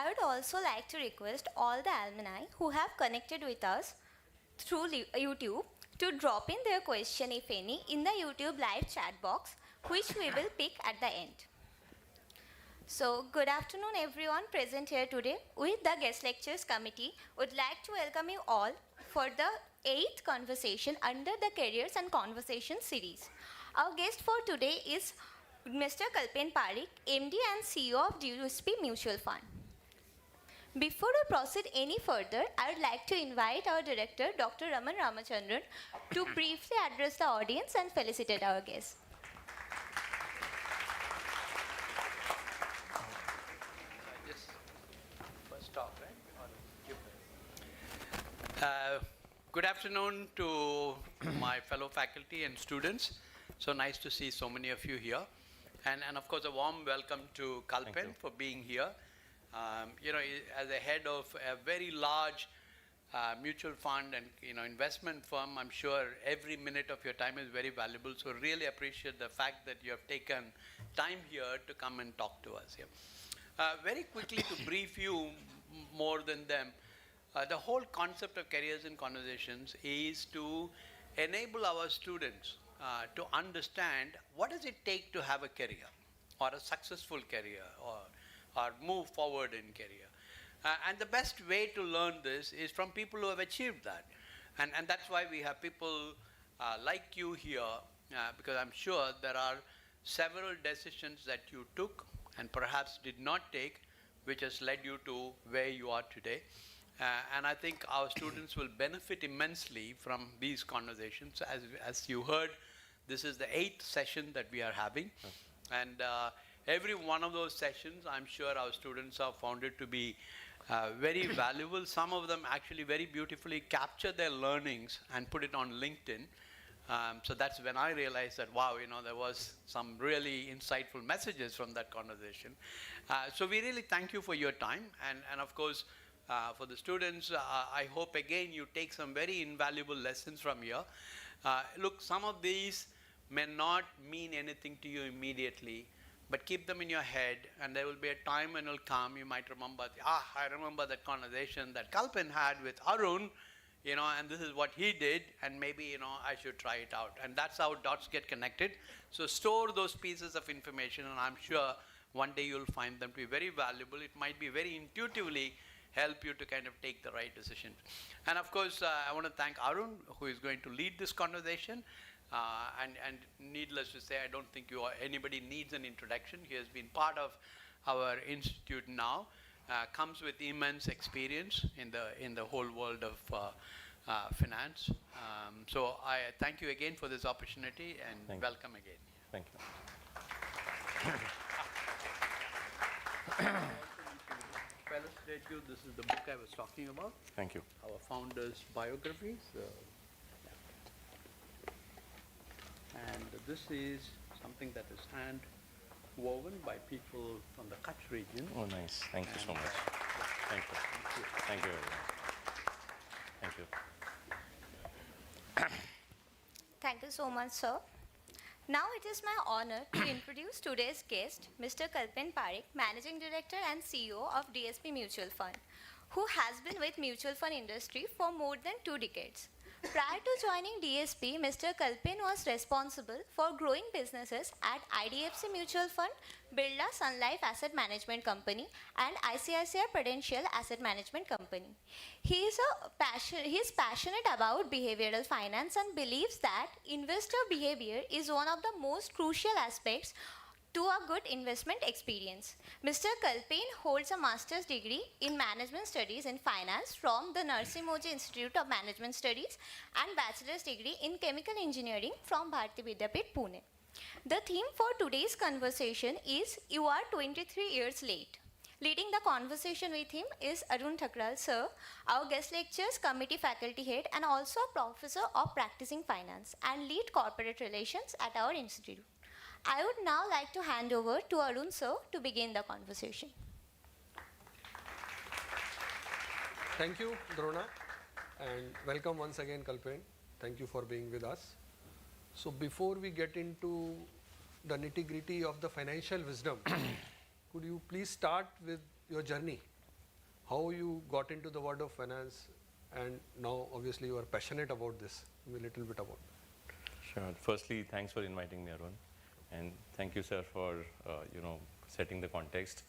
I would also like to request all the alumni who have connected with us through YouTube to drop in their question, if any, in the YouTube live chat box, which we will pick at the end. So, good afternoon everyone present here today. With the Guest Lectures Committee, would like to welcome you all for the 8th conversation under the Careers and Conversation series. Our guest for today is Mr. Kalpen Parekh, MD and CEO of DSP Mutual Fund. Before we proceed any further, I would like to invite our director, Dr. Raman Ramachandran, to briefly address the audience and felicitate our guests. Just first talk, right? Good afternoon to my fellow faculty and students. So nice to see so many of you here. And of course, a warm welcome to Kalpen for being here. As a head of a very large mutual fund and investment firm, I'm sure every minute of your time is very valuable. So really appreciate the fact that you have taken time here to come and talk to us here. Very quickly to brief you more than them, the whole concept of careers and conversations is to enable our students to understand what does it take to have a career or a successful career or move forward in career. And the best way to learn this is from people who have achieved that. And that's why we have people like you here, because I'm sure there are several decisions that you took and perhaps did not take, which has led you to where you are today. And I think our students will benefit immensely from these conversations. As you heard, this is the 8th session that we are having. And every one of those sessions, I'm sure our students have found it to be very valuable. Some of them actually very beautifully capture their learnings and put it on LinkedIn. So that's when I realized that, wow, there was some really insightful messages from that conversation. So we really thank you for your time. And of course, for the students, I hope again you take some very invaluable lessons from here. Look, some of these may not mean anything to you immediately, but keep them in your head, and there will be a time when it will come, you might remember, I remember that conversation that Kalpen had with Arun, and this is what he did, and maybe, I should try it out. And that's how dots get connected. So store those pieces of information, and I'm sure one day you'll find them to be very valuable. It might be very intuitively help you to kind of take the right decisions. And of course, I want to thank Arun, who is going to lead this conversation. And needless to say, I don't think anybody needs an introduction. He has been part of our institute now, comes with immense experience in the whole world of finance. So I thank you again for this opportunity, and welcome again. Thank you. I'll illustrate you. This is the book I was talking about. Thank you. Our founders' biographies. And this is something that is hand woven by people from the Kutch region. Oh, nice. Thank you so much. Thank you. Thank you, everyone. Thank you. Thank you so much, sir. Now it is my honor to introduce today's guest, Mr. Kalpen Parekh, Managing Director and CEO of DSP Mutual Fund, who has been with mutual fund industry for more than 2 decades. Prior to joining DSP, Mr. Kalpen was responsible for growing businesses at IDFC Mutual Fund, Birla Sun Life Asset Management Company, and ICICI Prudential Asset Management Company. He is passionate about behavioral finance and believes that investor behavior is one of the most crucial aspects to a good investment experience. Mr. Kalpen holds a master's degree in management studies in finance from the Narsee Monjee Institute of Management Studies and bachelor's degree in chemical engineering from Bharati Vidyapeeth, Pune. The theme for today's conversation is You Are 23 Years Late. Leading the conversation with him is Arun Thakral sir, our guest lectures committee faculty head and also a professor of practicing finance and lead corporate relations at our institute. I would now like to hand over to Arun sir to begin the conversation. Thank you, Drona, and welcome once again, Kalpen. Thank you for being with us. So before we get into the nitty-gritty of the financial wisdom, could you please start with your journey? how you got into the world of finance, and now obviously you are passionate about this. Tell me a little bit about it. Sure. Firstly, thanks for inviting me, Arun, and thank you, sir, for setting the context.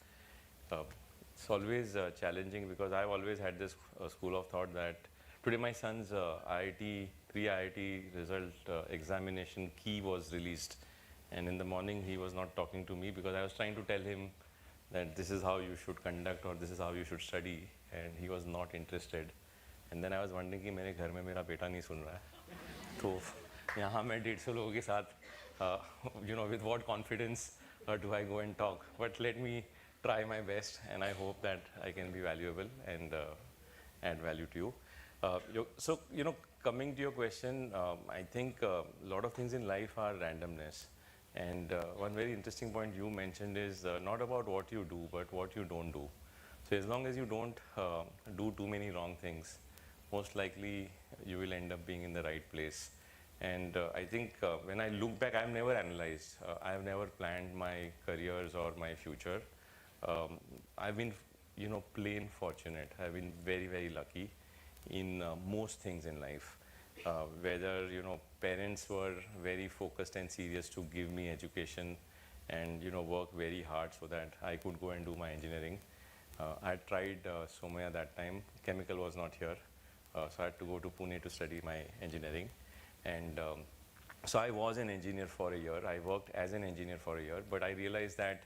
It's always challenging because I've always had this school of thought that today my son's IIT, pre-IIT result examination key was released, and in the morning he was not talking to me because I was trying to tell him that this is how you should conduct or this is how you should study, and he was not interested. And then I was wondering कि मेरे घर में मेरा बेटा नहीं सुन रहा है, तो यहाँ मैं 150 लोगों के साथ with what confidence do I go and talk? But let me try my best, and I hope that I can be valuable and add value to you. So coming to your question, I think a lot of things in life are randomness. And one very interesting point you mentioned is not about what you do, but what you don't do. So as long as you don't do too many wrong things, most likely you will end up being in the right place. And I think when I look back, I've never analyzed. I've never planned my careers or my future. I've been, plain fortunate. I've been very, very lucky in most things in life. Whether parents were very focused and serious to give me education and work very hard so that I could go and do my engineering. I tried Somaya that time. Chemical was not here, so I had to go to Pune to study my engineering. And so I was an engineer for a year. I worked as an engineer for a year, but I realized that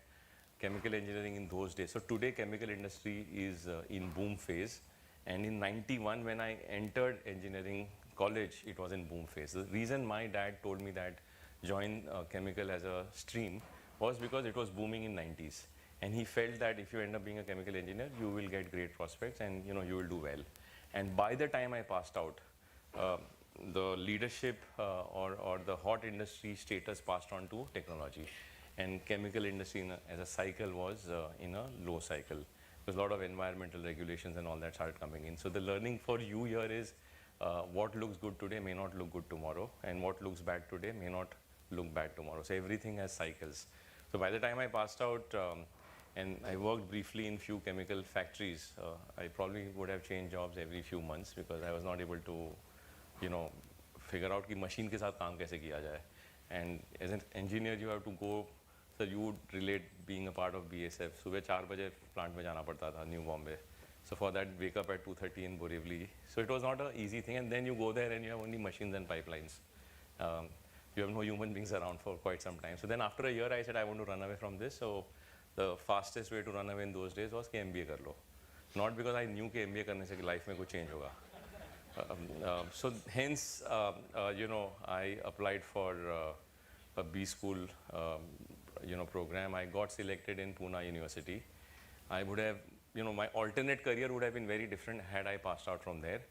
chemical engineering in those days. So today chemical industry is in boom phase, and in 91 when I entered engineering college, it was in boom phase. The reason my dad told me that join chemical as a stream was because it was booming in 90s, and he felt that if you end up being a chemical engineer, you will get great prospects and you will do well. And by the time I passed out, the leadership or the hot industry status passed on to technology, and chemical industry as a cycle was in a low cycle. There's a lot of environmental regulations and all that started coming in. So the learning for you here is what looks good today may not look good tomorrow, and what looks bad today may not look bad tomorrow. So everything has cycles. So by the time I passed out, and I worked briefly in few chemical factories, I probably would have changed jobs every few months because I was not able to, figure out कि machine के साथ काम कैसे किया जाए. And as an engineer, you have to go. So you would relate being a part of BSF. सुबह 4 बजे plant में जाना पड़ता था, New Bombay. So for that, wake up at 2:30 in Borivali. So it was not an easy thing. And then you go there and you have only machines and pipelines. You have no human beings around for quite some time. So then after a year, I said I want to run away from this. So the fastest way to run away in those days was कि MBA कर लो. Not because I knew कि MBA करने से life में कुछ change होगा. So hence, I applied for a B school, program. I got selected in Pune University. I would have, my alternate career would have been very different had I passed out from there.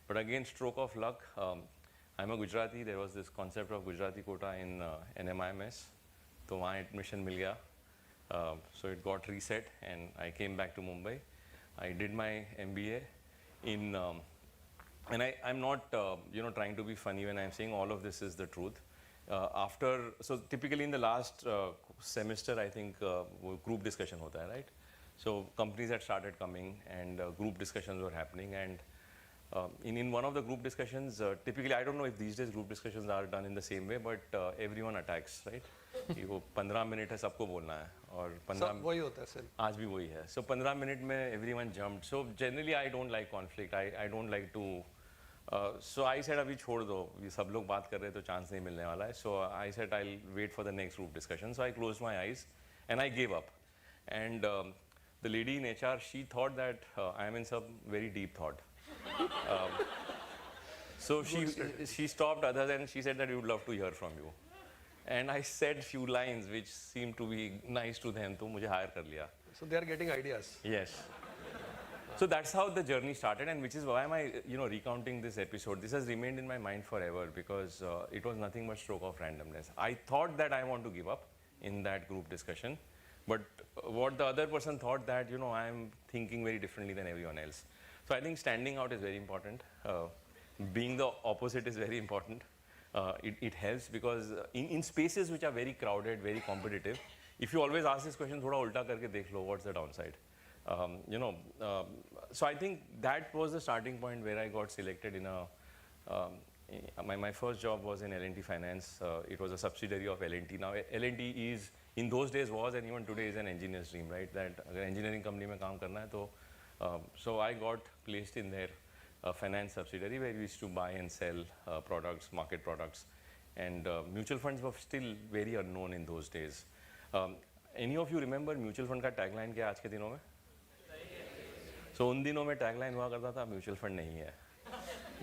But again, stroke of luck. I'm a Gujarati. There was this concept of Gujarati quota in NMIMS. So my admission मिल गया. So it got reset, and I came back to Mumbai. I did my MBA in. And I'm not, trying to be funny when I'm saying all of this is the truth. So typically in the last semester, I think group discussion hota hai, right? So companies had started coming, and group discussions were happening. And in one of the group discussions, typically, I don't know if these days group discussions are done in the same way, but everyone attacks, right? कि वो 15 minute है, सबको बोलना है, और 15 वही होता है सर. आज भी वही है. So 15 मिनट में everyone jumped. So generally I don't like conflict. I don't like to. So I said अभी छोड़ दो, ये सब लोग बात कर रहे हैं तो chance नहीं मिलने वाला है. So I said I'll wait for the next group discussion. So I closed my eyes and I gave up. And the lady in HR, she thought that I am in some very deep thought. So she stopped others and she said that we would love to hear from you. And I said few lines which seemed to be nice to them, तो मुझे hire कर लिया. So they are getting ideas. Yes. So that's how the journey started, and which is why am I, recounting this episode. This has remained in my mind forever because it was nothing but stroke of randomness. I thought that I want to give up in that group discussion, but what the other person thought that, I am thinking very differently than everyone else. So I think standing out is very important. Being the opposite is very important. It helps because in spaces which are very crowded, very competitive, if you always ask this question, thoda ulta karke dekh lo, what's the downside? so I think that was the starting point where I got selected in a, my first job was in L&T Finance. It was a subsidiary of L&T. Now L&T is, in those days was, and even today is an engineer's dream, right? That अगर engineering company में काम करना है तो, so I got placed in their finance subsidiary where we used to buy and sell products, market products. And mutual funds were still very unknown in those days. Any of you remember mutual fund का tagline क्या आज के दिनों में? So उन दिनों में tagline हुआ करता था mutual fund नहीं है.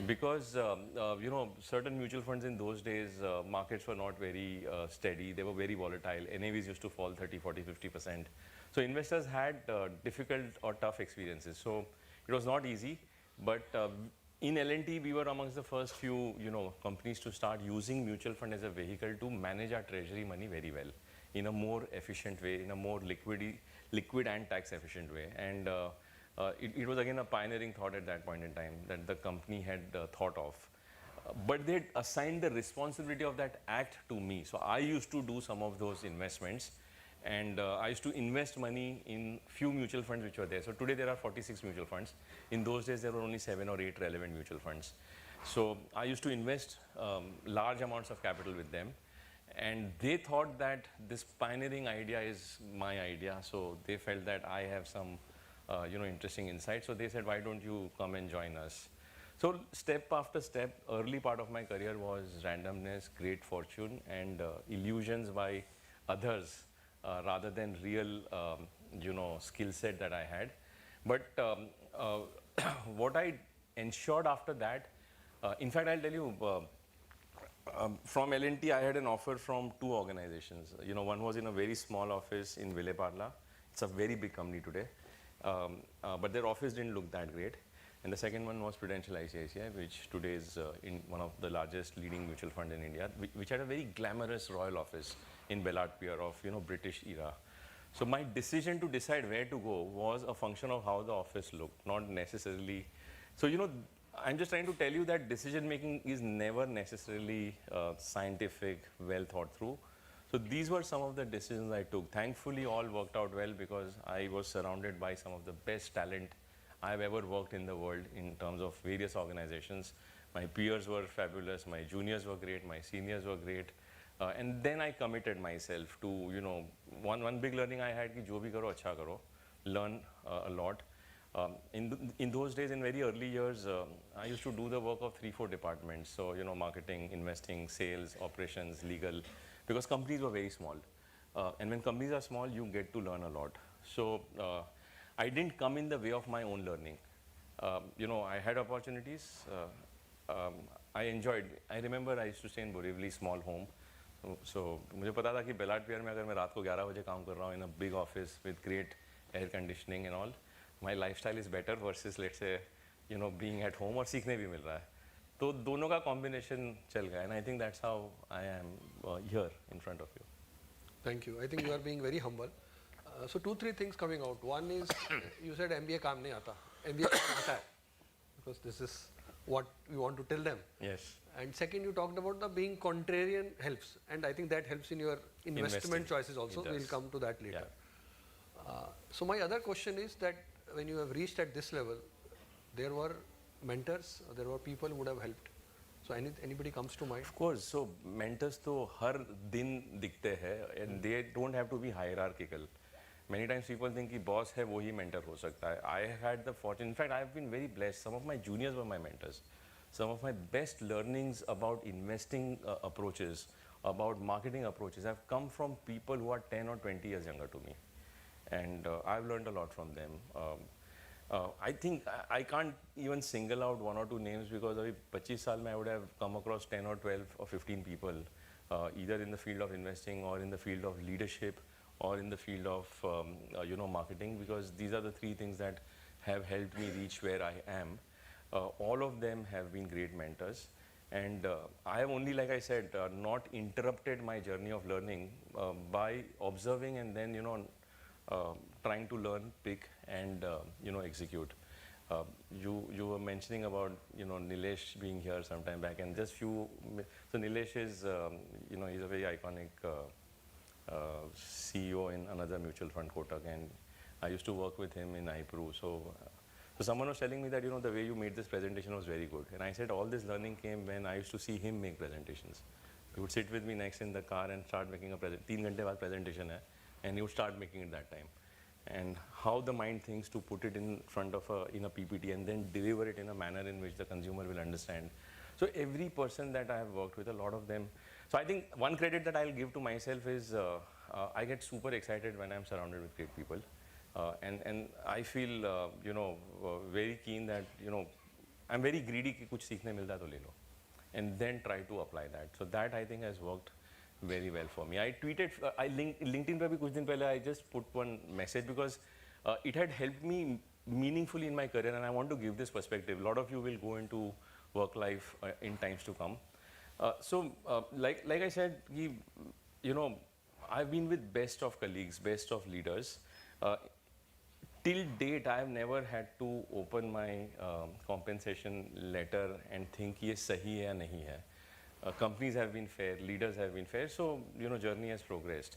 Because you know, certain mutual funds in those days, markets were not very steady. They were very volatile. NAVs used to fall 30, 40, 50%. So investors had difficult or tough experiences. So it was not easy. But in L&T, we were amongst the first few, you know, companies to start using mutual fund as a vehicle to manage our treasury money very well, in a more efficient way, in a more liquid and tax efficient way. And it was again a pioneering thought at that point in time that the company had thought of. But they assigned the responsibility of that act to me. So I used to do some of those investments, and I used to invest money in few mutual funds which were there. So today there are 46 mutual funds. In those days there were only 7 or 8 relevant mutual funds. So I used to invest large amounts of capital with them. And they thought that this pioneering idea is my idea. So they felt that I have some you know, interesting insight. So they said, why don't you come and join us? So step after step, early part of my career was randomness, great fortune, and illusions by others rather than real, you know, skill set that I had. But what I ensured after that, in fact, I'll tell you, from L&T, I had an offer from 2 organizations. You know, one was in a very small office in Birla. It's a very big company today. But their office didn't look that great. And the second one was Prudential ICICI, which today is in one of the largest leading mutual fund in India, which had a very glamorous royal office in Bellart Pier of, you know, British era. So my decision to decide where to go was a function of how the office looked, not necessarily. So, you know, I'm just trying to tell you that decision making is never necessarily scientific, well thought through. So these were some of the decisions I took. Thankfully, all worked out well because I was surrounded by some of the best talent I've ever worked in the world in terms of various organizations. My peers were fabulous, my juniors were great, my seniors were great. And then I committed myself to, you know, one big learning I had, ki jo bhi karo, acha karo, learn a lot. In those days, in very early years, I used to do the work of 3-4 departments. So, you know, marketing, investing, sales, operations, legal, because companies were very small. And when companies are small, you get to learn a lot. So I didn't come in the way of my own learning. You know, I had opportunities. I enjoyed. I remember I used to stay in Borivali, small home. So मुझे पता था कि बेलाट पियर में अगर मैं रात को 11 बजे काम कर रहा हूँ in a big office with great air conditioning and all, my lifestyle is better versus let's say, you know, being at home और सीखने भी मिल रहा है. तो दोनों का combination चल गया, and I think that's how I am here in front of you. Thank you. I think you are being very humble. So 2-3 things coming out. One is you said MBA काम नहीं आता. MBA काम आता है, because this is what we want to tell them. Yes. And second, you talked about the being contrarian helps, and I think that helps in your investment choices also. We'll come to that later. Yeah. So my other question is that when you have reached at this level, there were mentors, there were people who would have helped. So anybody comes to mind? Of course. So mentors तो हर दिन दिखते हैं, and they don't have to be hierarchical. Many times people think कि boss है वही mentor हो सकता है. I had the fortune. In fact, I have been very blessed. Some of my juniors were my mentors. Some of my best learnings about investing approaches, about marketing approaches have come from people who are 10 or 20 years younger to me. And I've learned a lot from them. I think I can't even single out 1 or 2 names because अभी 25 साल में I would have come across 10 or 12 or 15 people, either in the field of investing or in the field of leadership or in the field of you know, marketing, because these are the 3 things that have helped me reach where I am. All of them have been great mentors, and I have only, like I said, not interrupted my journey of learning by observing and then, you know, trying to learn, pick, and you know, execute. You were mentioning about, you know, Nilesh being here some time back, and just few. So Nilesh is, you know, he's a very iconic CEO in another mutual fund, Kotak, and I used to work with him in IPRU. So So someone was telling me that, you know, the way you made this presentation was very good. And I said all this learning came when I used to see him make presentations. He would sit with me next in the car and start making a 3 घंटे बाद presentation hai, and he would start making it that time. And how the mind thinks to put it in front of in a PPT and then deliver it in a manner in which the consumer will understand. So every person that I have worked with, a lot of them. So I think one credit that I'll give to myself is I get super excited when I'm surrounded with great people. And I feel, you know, very keen that, you know, I'm very greedy कि कुछ सीखने मिलता है तो ले लो. And then try to apply that. So that I think has worked very well for me. I tweeted, LinkedIn पे भी कुछ दिन पहले I just put one message because it had helped me meaningfully in my career, and I want to give this perspective. A lot of you will go into work life in times to come. Like I said, you know, I've been with best of colleagues, best of leaders. Till date, I have never had to open my compensation letter and think ये सही है या नहीं है. Companies have been fair, leaders have been fair, so you know journey has progressed.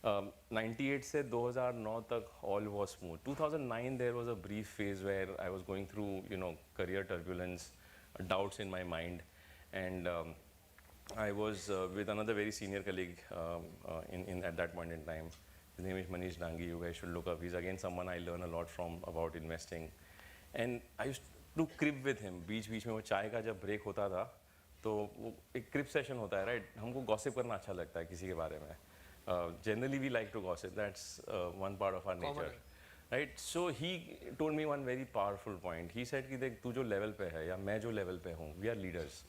98 से 2009 तक all was smooth. 2009 there was a brief phase where I was going through, you know, career turbulence, doubts in my mind, and I was with another very senior colleague at that point in time. His name is Manish Dangi. You guys should look up. He's again someone I learn a lot from about investing. And I used to crib with him. बीच-बीच में वो चाय का जब break होता था, तो वो एक crib session होता है, right? हमको gossip करना अच्छा लगता है किसी के बारे में. Generally we like to gossip. That's one part of our nature, right? So he told me one very powerful point. He said कि देख तू जो level पे है या मैं जो level पे हूँ, we are leaders,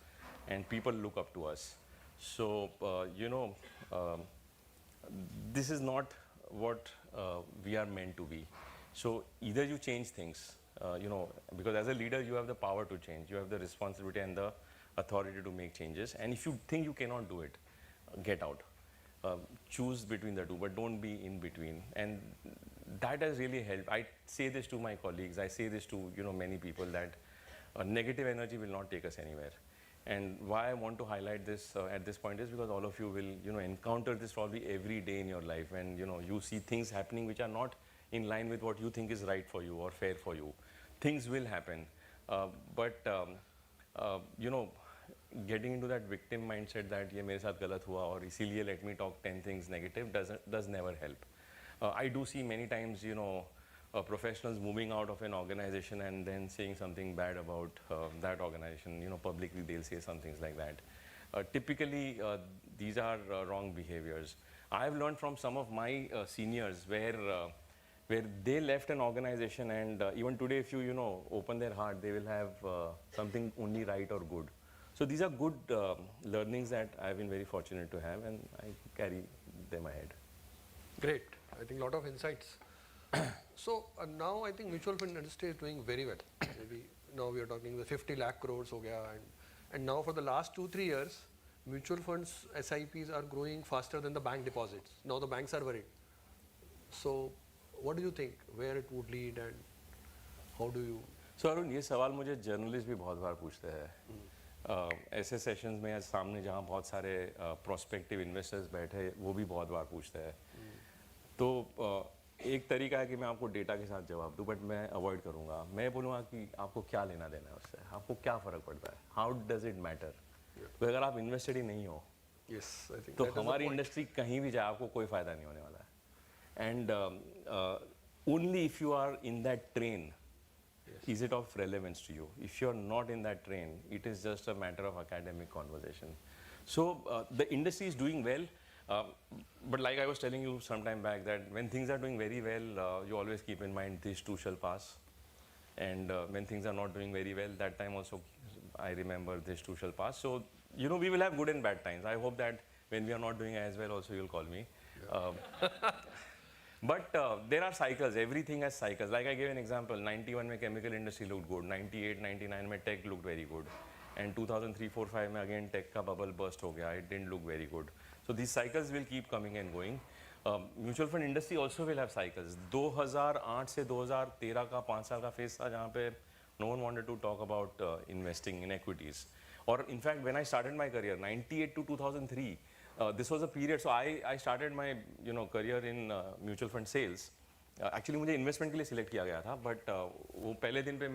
and people look up to us. So you know, this is not what we are meant to be. So either you change things, you know, because as a leader you have the power to change, you have the responsibility and the authority to make changes, and if you think you cannot do it, get out. Choose between the two, but don't be in between, and that has really helped. I say this to my colleagues, I say this to, you know, many people, that negative energy will not take us anywhere. And why I want to highlight this at this point is because all of you will, you know, encounter this probably every day in your life, when, you know, you see things happening which are not in line with what you think is right for you or fair for you. Things will happen, but you know, getting into that victim mindset that ये मेरे साथ गलत हुआ और इसीलिए let me talk 10 things negative does never help. I do see many times, you know, professionals moving out of an organization and then saying something bad about that organization. You know, publicly they'll say some things like that. Typically, these are wrong behaviors. I have learned from some of my seniors where they left an organization, and even today, if you know, open their heart, they will have something only right or good. So these are good learnings that I've been very fortunate to have, and I carry them ahead. Great. I think a lot of insights. So now I think mutual fund industry is doing very well. Maybe now we are talking the 50 lakh crores ho gaya, and now for the last 2-3 years, mutual funds SIPs are growing faster than the bank deposits. Now the banks are worried. So what do you think, where it would lead, and how do you? So Arun, ये सवाल मुझे journalist भी बहुत बार पूछते हैं. ऐसे sessions में सामने जहाँ बहुत सारे प्रोस्पेक्टिव इन्वेस्टर्स बैठे, वो भी बहुत बार पूछते हैं. तो एक तरीका है कि मैं आपको डेटा के साथ जवाब दूं, बट मैं अवॉइड करूंगा. मैं बोलूँगा कि आपको क्या लेना देना है उससे, आपको क्या फ़र्क पड़ता है, हाउ डज इट मैटर. तो अगर आप इन्वेस्टेड ही नहीं हो, तो हमारी इंडस्ट्री कहीं भी जाए आपको कोई फ़ायदा नहीं होने वाला है. And only if you are in that train is it of relevance to you. If you are not in that train, it is just a matter of academic conversation. So the industry is doing well. But like I was telling you some time back, that when things are doing very well, you always keep in mind this too shall pass. And when things are not doing very well, that time also I remember this too shall pass. So, you know, we will have good and bad times. I hope that when we are not doing as well also you'll call me. But there are cycles. Everything has cycles. Like I gave an example, 91 mein chemical industry looked good, 98, 99 mein tech looked very good. And 2003, 4, 5 mein again tech ka bubble burst ho gaya. It didn't look very good. So these cycles will keep coming and going. Mutual fund industry also will have cycles. 2008 से 2013 का 5 साल का phase था जहाँ पे no one wanted to talk about investing in equities. Or in fact, when I started my career, 98 to 2003, this was a period. So I started my career in mutual fund sales, actually मुझे investment के लिए select किया गया था, but वो पहले दिन पे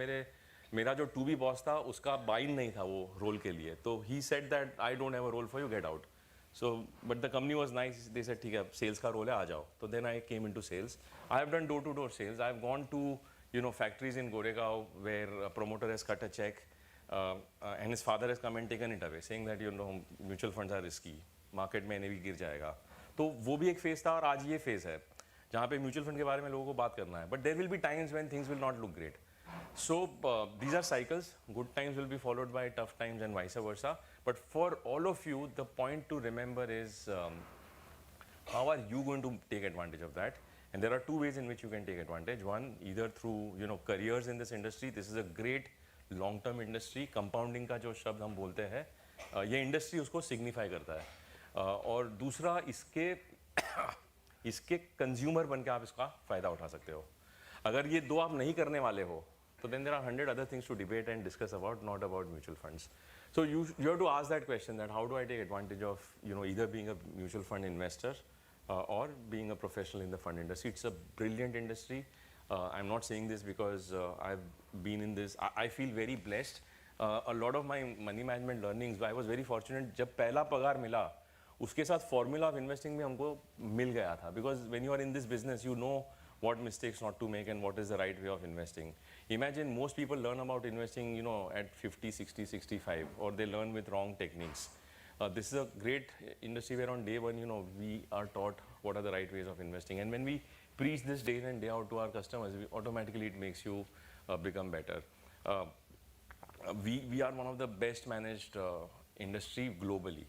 मेरा जो टू बी बॉस था उसका बाइन नहीं था वो रोल के लिए, तो he said that I don't have a role for you, get out. So but the company was nice, they said ठीक है सेल्स का रोल है आ जाओ. तो then I came into sales. I have done door to door sales. I have gone to factories in Goregaon where a promoter has cut a check and his father has come and taken it away, saying that mutual funds are risky, market में भी गिर जाएगा. तो वो भी एक phase था और आज ये फेज है जहाँ पे म्यूचुअल फंड के बारे में लोगों को बात करना है. But there will be times when things will not look great. So these are cycles. Good times will be followed by tough times and vice versa. But for all of you, the point to remember is how are you going to take advantage of that? And there are two ways in which you can take advantage. One, either through careers in this industry. This is a great long-term industry. Compounding का जो शब्द हम बोलते हैं, ये industry उसको signify करता है. और दूसरा इसके कंज्यूमर बन के आप इसका फ़ायदा उठा सकते हो. अगर ये दो आप नहीं करने वाले हो, so then there are 100 other things to debate and discuss about, not about mutual funds. So you have to ask that question, that how do I take advantage of either being a mutual fund investor or being a professional in the fund industry. It's a brilliant industry. I'm not saying this because I've been in this. I feel very blessed. A lot of my money management learnings, I was very fortunate. जब पहला पगार मिला, उसके साथ formula of investing भी हमको मिल गया था. Because when you are in this business, you know what mistakes not to make and what is the right way of investing. Imagine most people learn about investing, at 50, 60, 65, or they learn with wrong techniques. This is a great industry where on day one, we are taught what are the right ways of investing. And when we preach this day in and day out to our customers, automatically it makes you become better. We are one of the best managed industry globally.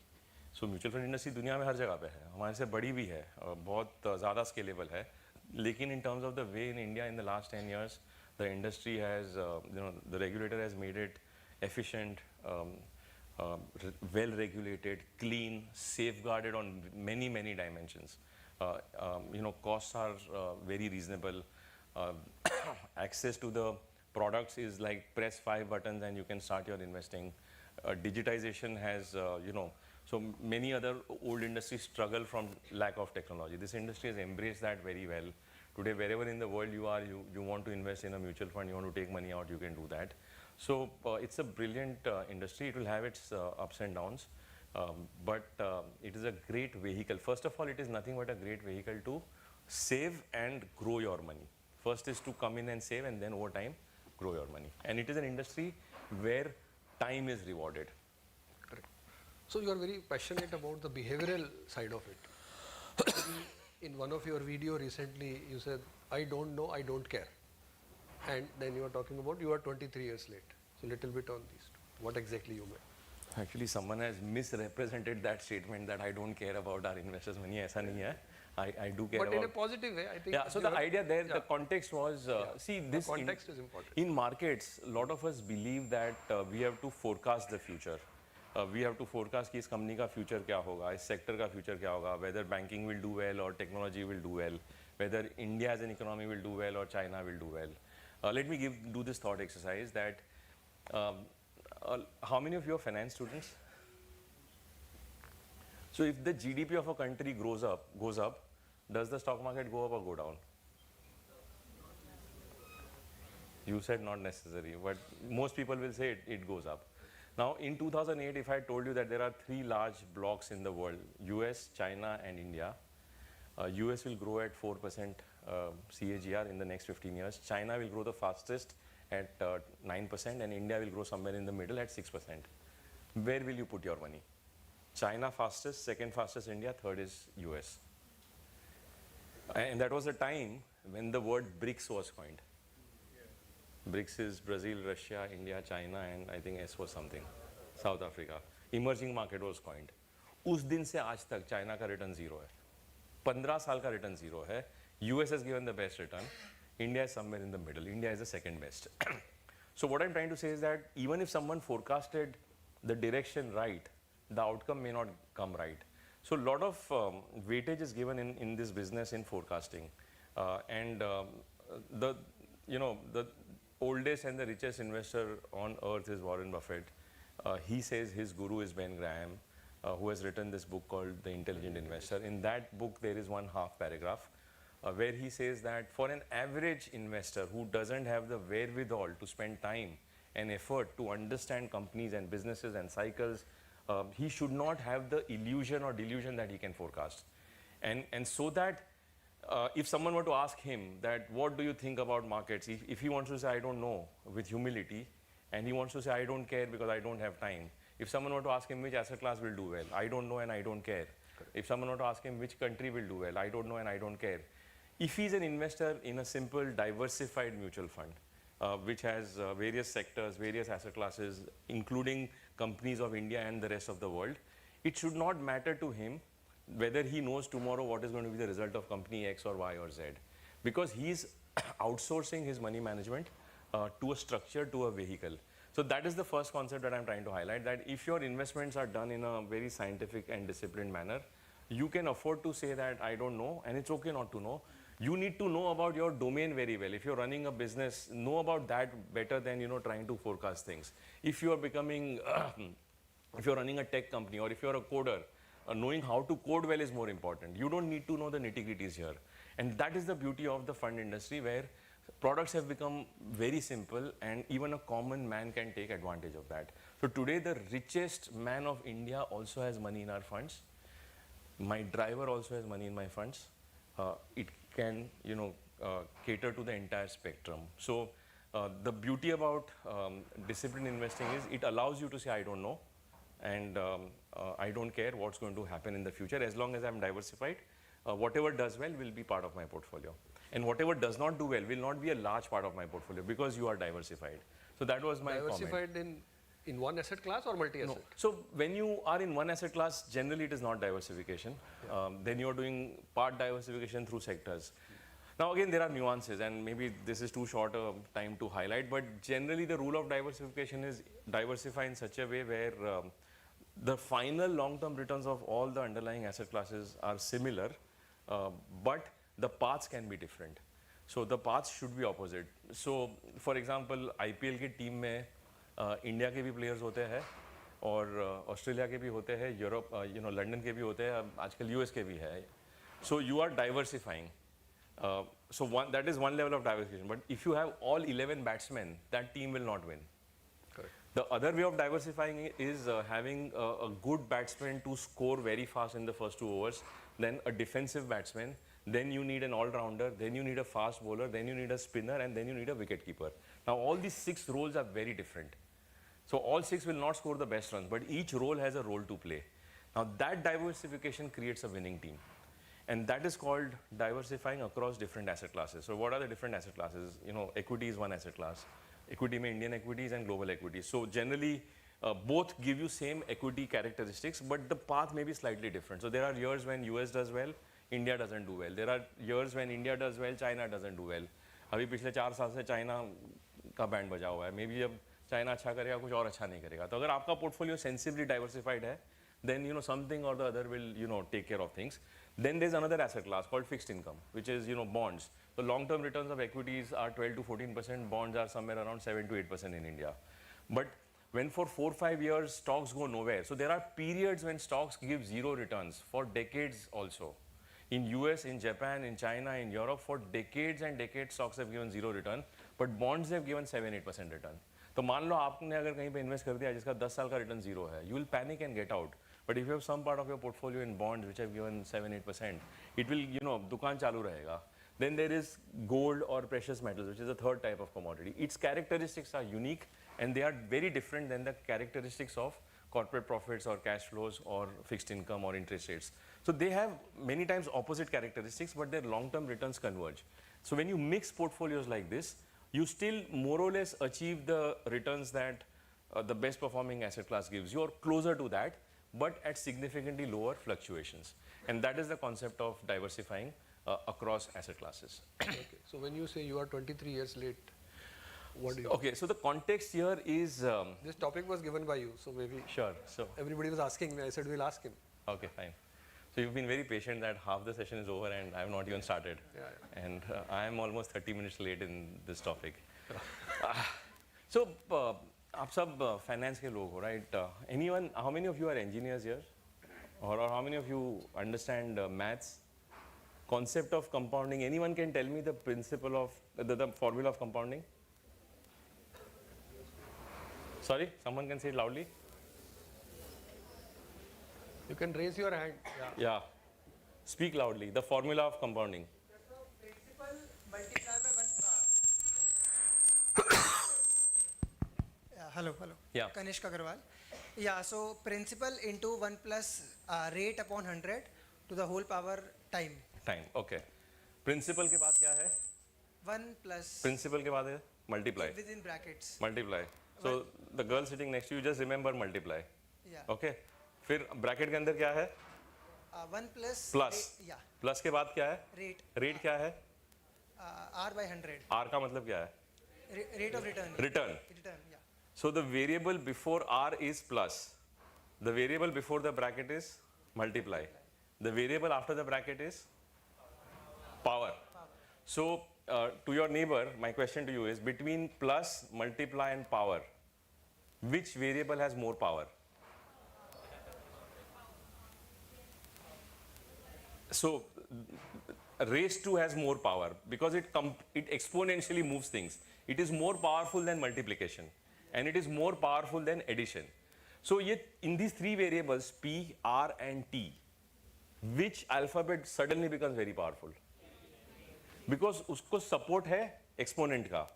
So mutual fund industry दुनिया में हर जगह पे है, हमारे से बड़ी भी है, बहुत ज़्यादा scalable है. लेकिन in terms of the way in India in the last 10 years, the industry has, the regulator has made it efficient, well regulated, clean, safeguarded on many, many dimensions. Costs are very reasonable. Access to the products is like press 5 buttons and you can start your investing. Digitization has, so many other old industries struggle from lack of technology. This industry has embraced that very well. Today, wherever in the world you are, you want to invest in a mutual fund, you want to take money out, you can do that. So it's a brilliant industry. It will have its ups and downs, but it is a great vehicle. First of all, it is nothing but a great vehicle to save and grow your money. First is to come in and save, and then over time, grow your money. And it is an industry where time is rewarded. Correct. So you are very passionate about the behavioral side of it. In one of your video recently, you said, I don't know, I don't care. And then you are talking about you are 23 years late. So little bit on these two. What exactly you meant? Actually, someone has misrepresented that statement that I don't care about our investors' money. ऐसा नहीं है. I do care but about. But in a positive way, I think. Yeah. So the idea there, the context was, see, this. The context is important. In markets, a lot of us believe that we have to forecast the future. We have to forecast कि इस company का future क्या होगा, इस sector का future क्या होगा, whether banking will do well or technology will do well, whether India as an economy will do well or China will do well. Let me do this thought exercise that how many of you are finance students? So if the GDP of a country goes up, does the stock market go up or go down? You said not necessary, but most people will say it goes up. Now in 2008, if I told you that there are 3 large blocks in the world, US, China and India, US will grow at 4% CAGR in the next 15 years. China will grow the fastest at 9% and India will grow somewhere in the middle at 6%. Where will you put your money? China fastest, second fastest India, third is US. And that was the time when the word BRICS was coined. BRICS is Brazil, Russia, India, China and I think S was something, South Africa. Emerging market was coined. उस दिन से आज तक China का return 0 है, 15 साल का return 0 है. US has given the best return. India is somewhere in the middle. India is the second best. So what I'm trying to say is that even if someone forecasted the direction right, the outcome may not come right. So a lot of weightage is given in this business in forecasting. The oldest and the richest investor on earth is Warren Buffett. He says his guru is Ben Graham, who has written this book called The Intelligent Investor. In that book, there is one half paragraph where he says that for an average investor who doesn't have the wherewithal to spend time and effort to understand companies and businesses and cycles, he should not have the illusion or delusion that he can forecast. And so that if someone were to ask him that, what do you think about markets? If he wants to say, I don't know, with humility, and he wants to say, I don't care because I don't have time. If someone were to ask him which asset class will do well, I don't know and I don't care. If someone were to ask him which country will do well, I don't know and I don't care. If he's an investor in a simple diversified mutual fund, which has various sectors, various asset classes, including companies of India and the rest of the world, it should not matter to him whether he knows tomorrow what is going to be the result of company X or Y or Z, because he's outsourcing his money management to a structure, to a vehicle. So that is the first concept that I'm trying to highlight, that if your investments are done in a very scientific and disciplined manner, you can afford to say that I don't know, and it's okay not to know. You need to know about your domain very well. If you're running a business, know about that better than, you know, trying to forecast things. If you are becoming, if you're running a tech company, or if you're a coder, knowing how to code well is more important. You don't need to know the nitty-gritties here. And that is the beauty of the fund industry, where products have become very simple and even a common man can take advantage of that. So today the richest man of India also has money in our funds. My driver also has money in my funds. It can, you know, cater to the entire spectrum. So the beauty about disciplined investing is it allows you to say, I don't know, and I don't care what's going to happen in the future. As long as I'm diversified, whatever does well will be part of my portfolio. And whatever does not do well will not be a large part of my portfolio because you are diversified. So that was my diversified comment. in one asset class or multi-asset? No. So when you are in one asset class, generally it is not diversification. Yeah. Then you are doing part diversification through sectors. Now again, there are nuances, and maybe this is too short a time to highlight, but generally the rule of diversification is diversify in such a way where the final long-term returns of all the underlying asset classes are similar, but the paths can be different. So the paths should be opposite. So for example, IPL की team में India के भी players होते हैं और Australia के भी होते हैं, यूरोप, लंदन के भी होते हैं, आजकल यूएस के भी है. So you are diversifying. So that is one level of diversification. But if you have all 11 batsmen, that team will not win. Correct. The other way of diversifying is having a good batsman to score very fast in the first 2 overs, then a defensive batsman, then you need an all-rounder, then you need a fast bowler, then you need a spinner, and then you need a wicket-keeper. Now all these 6 roles are very different. So all 6 will not score the best runs, but each role has a role to play. Now that diversification creates a winning team. And that is called diversifying across different asset classes. So what are the different asset classes? Equity is one asset class. Equity means Indian equities and global equities. So generally, both give you same equity characteristics, but the path may be slightly different. So there are years when US does well, India doesn't do well. There are years when India does well, China doesn't do well. अभी पिछले 4 साल से China का band बजा हुआ है. May be जब China अच्छा करेगा, कुछ और अच्छा नहीं करेगा. तो अगर आपका पोर्टफोलियो सेंसिबली डाइवर्सिफाइड है, then something or the other will take care of things. Then there's another asset class called fixed income, which is bonds. The long-term returns of equities are 12 to 14%. Bonds are somewhere around 7 to 8% in India. But when for 4-5 years stocks go nowhere, so there are periods when stocks give zero returns for decades also. In US, in Japan, in China, in Europe, for decades and decades stocks have given zero return, but bonds have given 7-8% return. तो मान लो आपने अगर कहीं पे invest कर दिया जिसका 10 साल का रिटर्न जीरो है, you will panic and get out. But if you have some part of your portfolio in bonds which have given 7-8%, it will, दुकान चालू रहेगा. Then there is gold or precious metals, which is a third type of commodity. Its characteristics are unique and they are very different than the characteristics of corporate profits or cash flows or fixed income or interest rates. So they have many times opposite characteristics, but their long-term returns converge. So when you mix portfolios like this, you still more or less achieve the returns that the best performing asset class gives. You are closer to that, but at significantly lower fluctuations. And that is the concept of diversifying across asset classes. Okay. So when you say you are 23 years late, what do you Okay, so the context here is... this topic was given by you, so maybe... Sure. So everybody was asking me, I said we'll ask him. Okay, fine. So you've been very patient that half the session is over and I have not even started. Yeah. And I am almost 30 minutes late in this topic. So, आप सब finance के लोग हो, right? Anyone, how many of you are engineers here? Or how many of you understand maths? Concept of compounding. Anyone can tell me the principle of the formula of compounding? Sorry, someone can say it loudly. You can raise your hand. Yeah. Speak loudly. The formula of compounding. Principal multiplied by 1. Hello. Yeah. Kanishk Agarwal. Yeah, so principal into 1 plus rate upon 100 to the whole power time. Time. Okay. Principal के बाद क्या है? 1 plus Principal के बाद है multiply. within brackets. Multiply. So the girl sitting next to you, just remember multiply. Yeah. Okay. फिर bracket के अंदर क्या है? 1 plus. Plus. Yeah. Plus के बाद क्या है? Rate. Rate क्या है? R by 100. R का मतलब क्या है? Rate of return. Return. Return. Yeah. So the variable before R is plus. The variable before the bracket is multiply. The variable after the bracket is power. So to your neighbor, my question to you is, between plus, multiply and power, which variable has more power? So raise 2 has more power because it exponentially moves things. It is more powerful than multiplication, and it is more powerful than addition. So in these three variables, P, R and T, which alphabet suddenly becomes very powerful? Because उसको support है exponent का.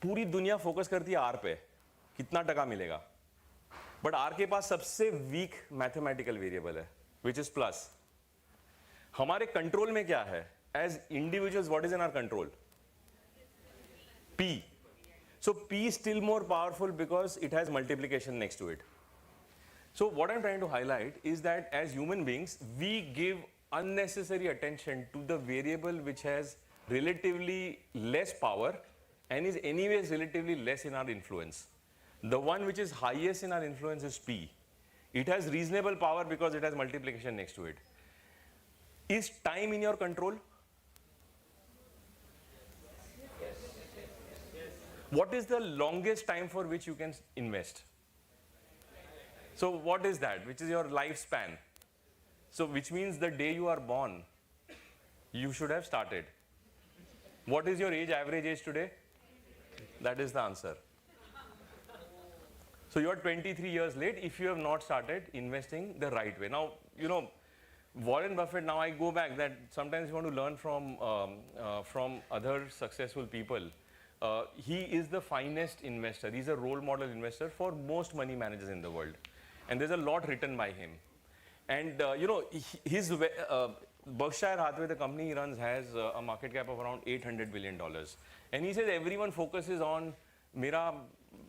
पूरी दुनिया focus करती है R पे, कितना टका मिलेगा? But R के पास सबसे weak mathematical variable है, which is plus. हमारे control में क्या है? As individuals, what is in our control? P. So P is still more powerful because it has multiplication next to it. So what I'm trying to highlight is that as human beings, we give unnecessary attention to the variable which has relatively less power and is anyways relatively less in our influence. The one which is highest in our influence is P. It has reasonable power because it has multiplication next to it. Is time in your control? What is the longest time for which you can invest? So what is that? Which is your lifespan? So which means the day you are born, you should have started. What is your average age today? That is the answer. So you are 23 years late if you have not started investing the right way. Now, you know, Warren Buffett, now I go back that sometimes you want to learn from other successful people. He is the finest investor. He's a role model investor for most money managers in the world. And there's a lot written by him. And you know, his Berkshire Hathaway, the company he runs, has a market cap of around $800 billion. And he says everyone focuses on mera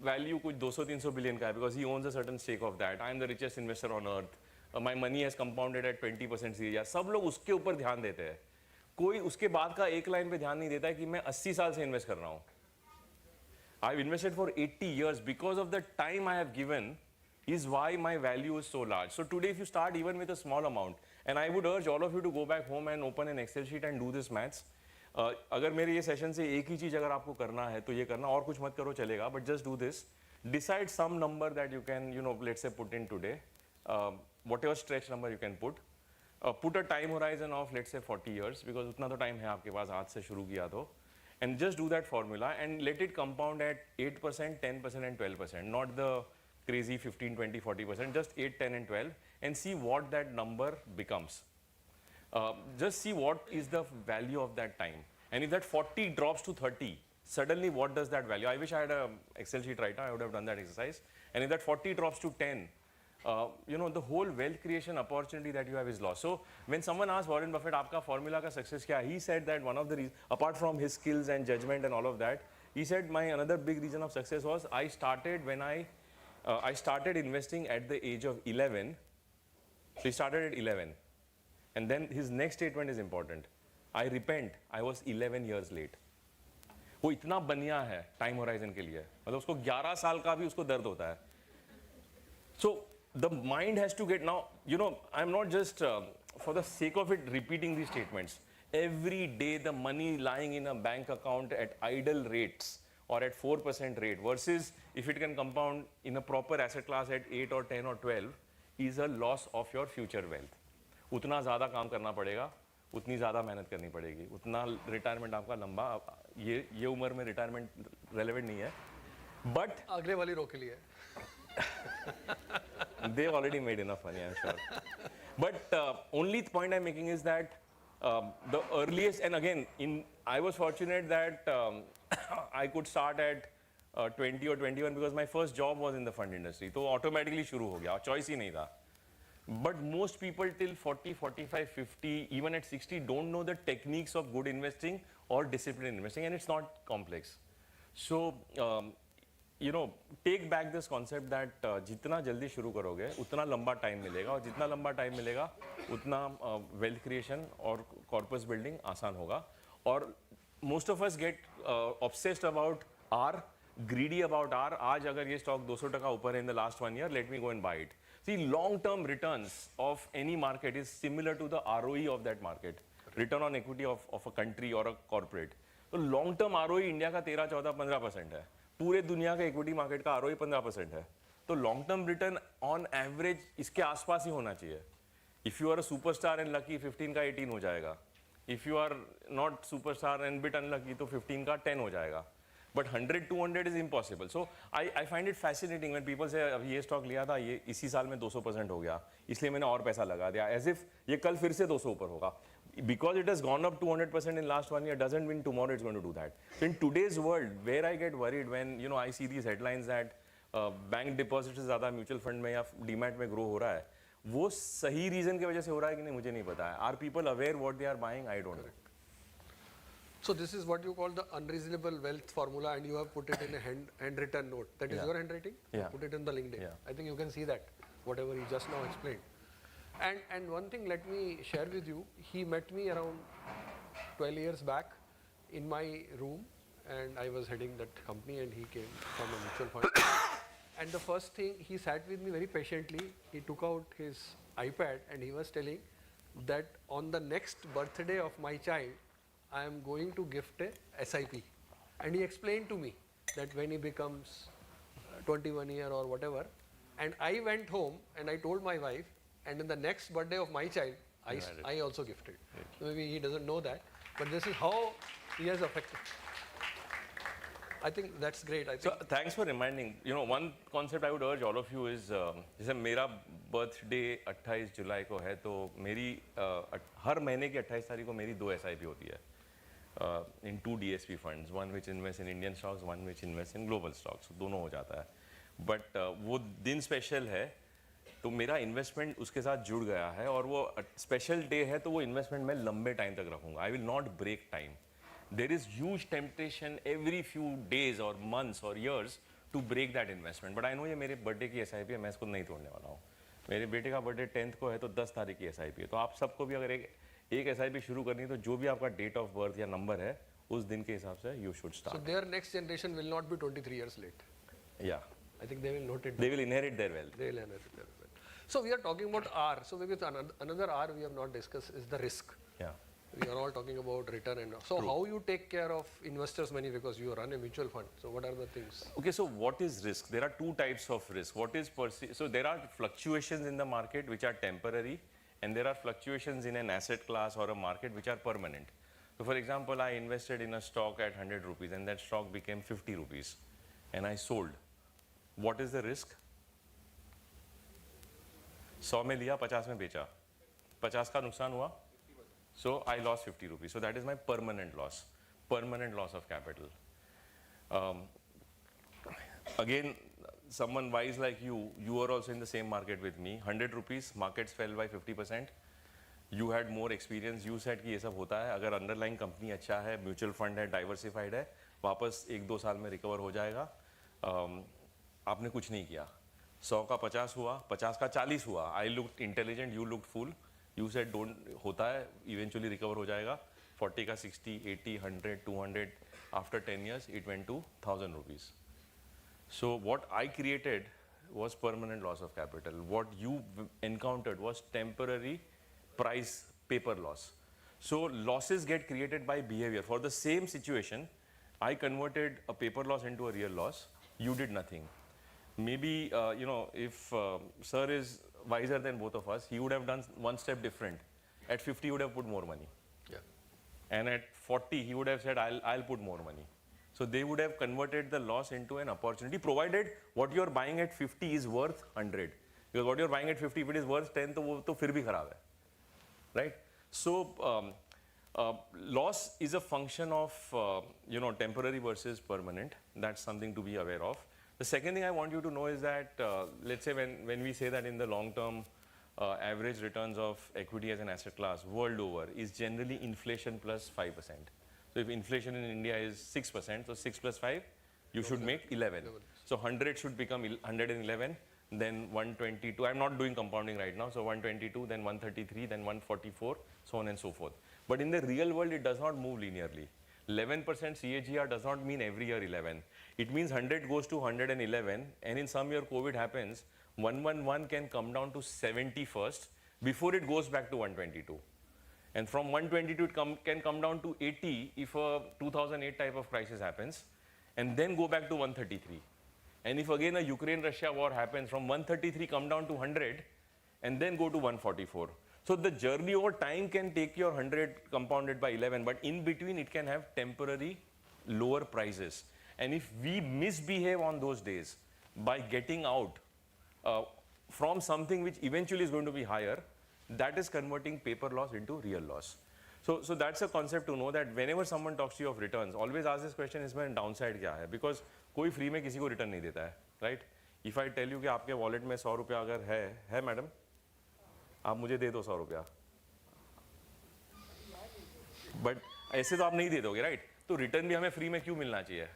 value kuch 200-300 billion ka hai because he owns a certain stake of that. I am the richest investor on earth. My money has compounded at 20% CAGR. सब लोग उसके ऊपर ध्यान देते हैं. कोई उसके बाद का एक लाइन पे ध्यान नहीं देता है कि मैं 80 साल से इन्वेस्ट कर रहा हूँ. I've invested for 80 years because of the time I have given is why my value is so large. So today if you start even with a small amount, and I would urge all of you to go back home and open an Excel sheet and do this maths. अगर मेरे ये session से एक ही चीज़ अगर आपको करना है तो ये करना, और कुछ मत करो चलेगा, but just do this. Decide some number that you can, you know, let's say put in today. Whatever stretch number you can put. Put a time horizon of let's say 40 years because उतना तो time है आपके पास आज से शुरू किया तो. And just do that formula and let it compound at 8%, 10% and 12%. Not the crazy 15, 20, 40%. Just 8, 10 and 12 and see what that number becomes. Just see what is the value of that time. And if that 40 drops to 30, suddenly what does that value? I wish I had an Excel sheet right now. I would have done that exercise. And if that 40 drops to 10, you know, the whole wealth creation opportunity that you have is lost. So when someone asked Warren Buffett, aapka formula ka success kya? He said that one of the reasons, apart from his skills and judgment and all of that, he said my another big reason of success was I started when I started investing at the age of 11. So he started at 11. And then his next statement is important. I repent, I was 11 years late. वो इतना बनिया है time horizon के लिए, मतलब उसको 11 साल का भी उसको दर्द होता है. So the mind has to get, now, you know, I'm not just for the sake of it repeating these statements. Every day the money lying in a bank account at idle rates or at 4% rate versus if it can compound in a proper asset class at 8 or 10 or 12 is a loss of your future wealth. उतना ज़्यादा काम करना पड़ेगा, उतनी ज़्यादा मेहनत करनी पड़ेगी, उतना रिटायरमेंट आपका लंबा, ये उम्र में रिटायरमेंट रेलेवेंट नहीं है, बट अगले वाली रो के लिए they already made enough money, I'm sure. But only point I'm making is that the earliest, and again, I was fortunate that I could start at 20 or 21 because my first job was in the fund industry. तो automatically शुरू हो गया, choice ही नहीं था. But most people till 40, 45, 50, even at 60 don't know the techniques of good investing or disciplined investing, and it's not complex. So, you know, take back this concept that जितना जल्दी शुरू करोगे उतना लंबा टाइम मिलेगा, और जितना लंबा टाइम मिलेगा उतना wealth creation और corpus building आसान होगा. और most of us get obsessed about R, greedy about R. आज अगर ये stock 200% ऊपर है in the last 1 year, let me go and buy it. See, long-term returns of any market is similar to the ROE of that market, return on equity of a country or a corporate. तो long-term ROE India का 13, 14, 15% है. पूरे दुनिया का equity market का ROE 15% है. तो long term return on average इसके आसपास ही होना चाहिए. If you are a superstar and lucky 15 का 18 हो जाएगा. If you are not superstar and bit unlucky तो 15 का 10 हो जाएगा. But 100, 200 is impossible. So I find it fascinating when people say अभी ये स्टॉक लिया था, ये इसी साल में 200% हो गया, इसलिए मैंने और पैसा लगा दिया, एज इफ ये कल फिर से 200 ऊपर होगा. Because it has gone up 200% in last 1 year doesn't mean tomorrow it's going to do that. So in today's world, where I get worried when I see these headlines that bank deposits से ज़्यादा mutual fund में या demat में grow हो रहा है, वो सही reason की वजह से हो रहा है कि नहीं मुझे नहीं पता है. Are people aware what they are buying? I don't know. So this is what you call the unreasonable wealth formula, and you have put it in a handwritten note. That is your handwriting? Yeah. Put it in the LinkedIn. Yeah. I think you can see that, whatever he just now explained. And one thing, let me share with you, he met me around 12 years back in my room, and I was heading that company, and he came from a mutual fund. And the first thing, he sat with me very patiently, he took out his iPad, and he was telling that on the next birthday of my child, I am going to gift a SIP. And he explained to me that when he becomes 21 year or whatever, and I went home and I told my wife, and in the next birthday of my child, I also gifted. Maybe he doesn't know that, but this is how he has affected. I think that's great. I think. So thanks for reminding. One concept I would urge all of you is, जैसे मेरा birthday 28 जुलाई को है, तो मेरी हर महीने की 28 तारीख को मेरी 2 SIP होती है. In 2 DSP funds, one which invests in Indian stocks, one which invests in global stocks. दोनों हो जाता है. But वो दिन स्पेशल है, तो मेरा इन्वेस्टमेंट उसके साथ जुड़ गया है, और वो स्पेशल डे है, तो वो इन्वेस्टमेंट मैं लंबे टाइम तक रखूंगा. I will not break time. There is huge temptation every few days और मंथ्स और years to break that investment. But I know ये मेरे बर्थडे की SIP है, मैं इसको नहीं तोड़ने वाला हूँ. मेरे बेटे का बर्थडे 10th को है, तो 10 तारीख की SIP है. तो आप सबको भी अगर एक SIP शुरू करनी है, तो जो भी आपका डेट ऑफ बर्थ या नंबर है उस दिन के हिसाब से you should start. So their next generation will not be 23 years late. Yeah. I think they will note it. They will inherit their wealth. They will inherit their wealth. So we are talking about R. So maybe another R we have not discussed is the risk. Yeah. We are all talking about return and so how you take care of investors' money, because you run a mutual fund. So what are the things? Okay, so what is risk? There are 2 types of risk. What is so there are fluctuations in the market which are temporary, and there are fluctuations in an asset class or a market which are permanent. So for example, I invested in a stock at 100 rupees and that stock became 50 rupees and I sold. What is the risk? 100 में लिया, 50 में बेचा, 50 का नुकसान हुआ, so I lost 50 rupees. So that is my permanent loss of capital. Again, someone wise like you were also in the same market with me. 100 rupees, markets fell by 50%. You had more experience. You said कि ये सब होता है. अगर underlying company अच्छा है, mutual fund है, diversified है, वापस 1-2 साल में recover हो जाएगा. आपने कुछ नहीं किया. 100 का 50 हुआ, 50 का 40 हुआ. I looked intelligent, you looked fool. You said don't, होता है, eventually recover हो जाएगा. 40 का 60, 80, 100, 200. After 10 years, it went to 1,000 rupees. So what I created was permanent loss of capital. What you encountered was temporary price paper loss. So losses get created by behavior. For the same situation, I converted a paper loss into a real loss. You did nothing. Maybe, if sir is wiser than both of us, he would have done one step different. at 50 he would have put more money. Yeah. And at 40 he would have said, I'll put more money. So they would have converted the loss into an opportunity, provided what you're buying at 50 is worth 100. Because what you're buying at 50, if it is worth 10, तो वो तो फिर भी खराब है, right? So loss is a function of temporary versus permanent. That's something to be aware of. The second thing I want you to know is that let's say when we say that in the long term average returns of equity as an asset class world over is generally inflation plus 5%. So if inflation in India is 6%, so 6 plus 5, you should make 11. So 100 should become 111, then 122. I'm not doing compounding right now. So 122, then 133, then 144, so on and so forth. But in the real world, it does not move linearly. 11% CAGR does not mean every year 11. It means 100 goes to 111, and in some year COVID happens, 111 can come down to 70 first before it goes back to 122. And from 122, it can come down to 80 if a 2008 type of crisis happens, and then go back to 133. And if again a Ukraine-Russia war happens, from 133 come down to 100, and then go to 144. So the journey over time can take your 100 compounded by 11, but in between it can have temporary lower prices. And if we misbehave on those days by getting out from something which eventually is going to be higher, that is converting paper loss into real loss. So that's a concept to know, that whenever someone talks to you of returns, always ask this question, इसमें downside क्या है? Because कोई free में किसी को return नहीं देता है, right? If I tell you कि आपके wallet में 100 रुपया अगर है मैडम, आप मुझे दे दो 100 रुपया, but ऐसे तो आप नहीं दे दोगे, right? तो return भी हमें free में क्यों मिलना चाहिए?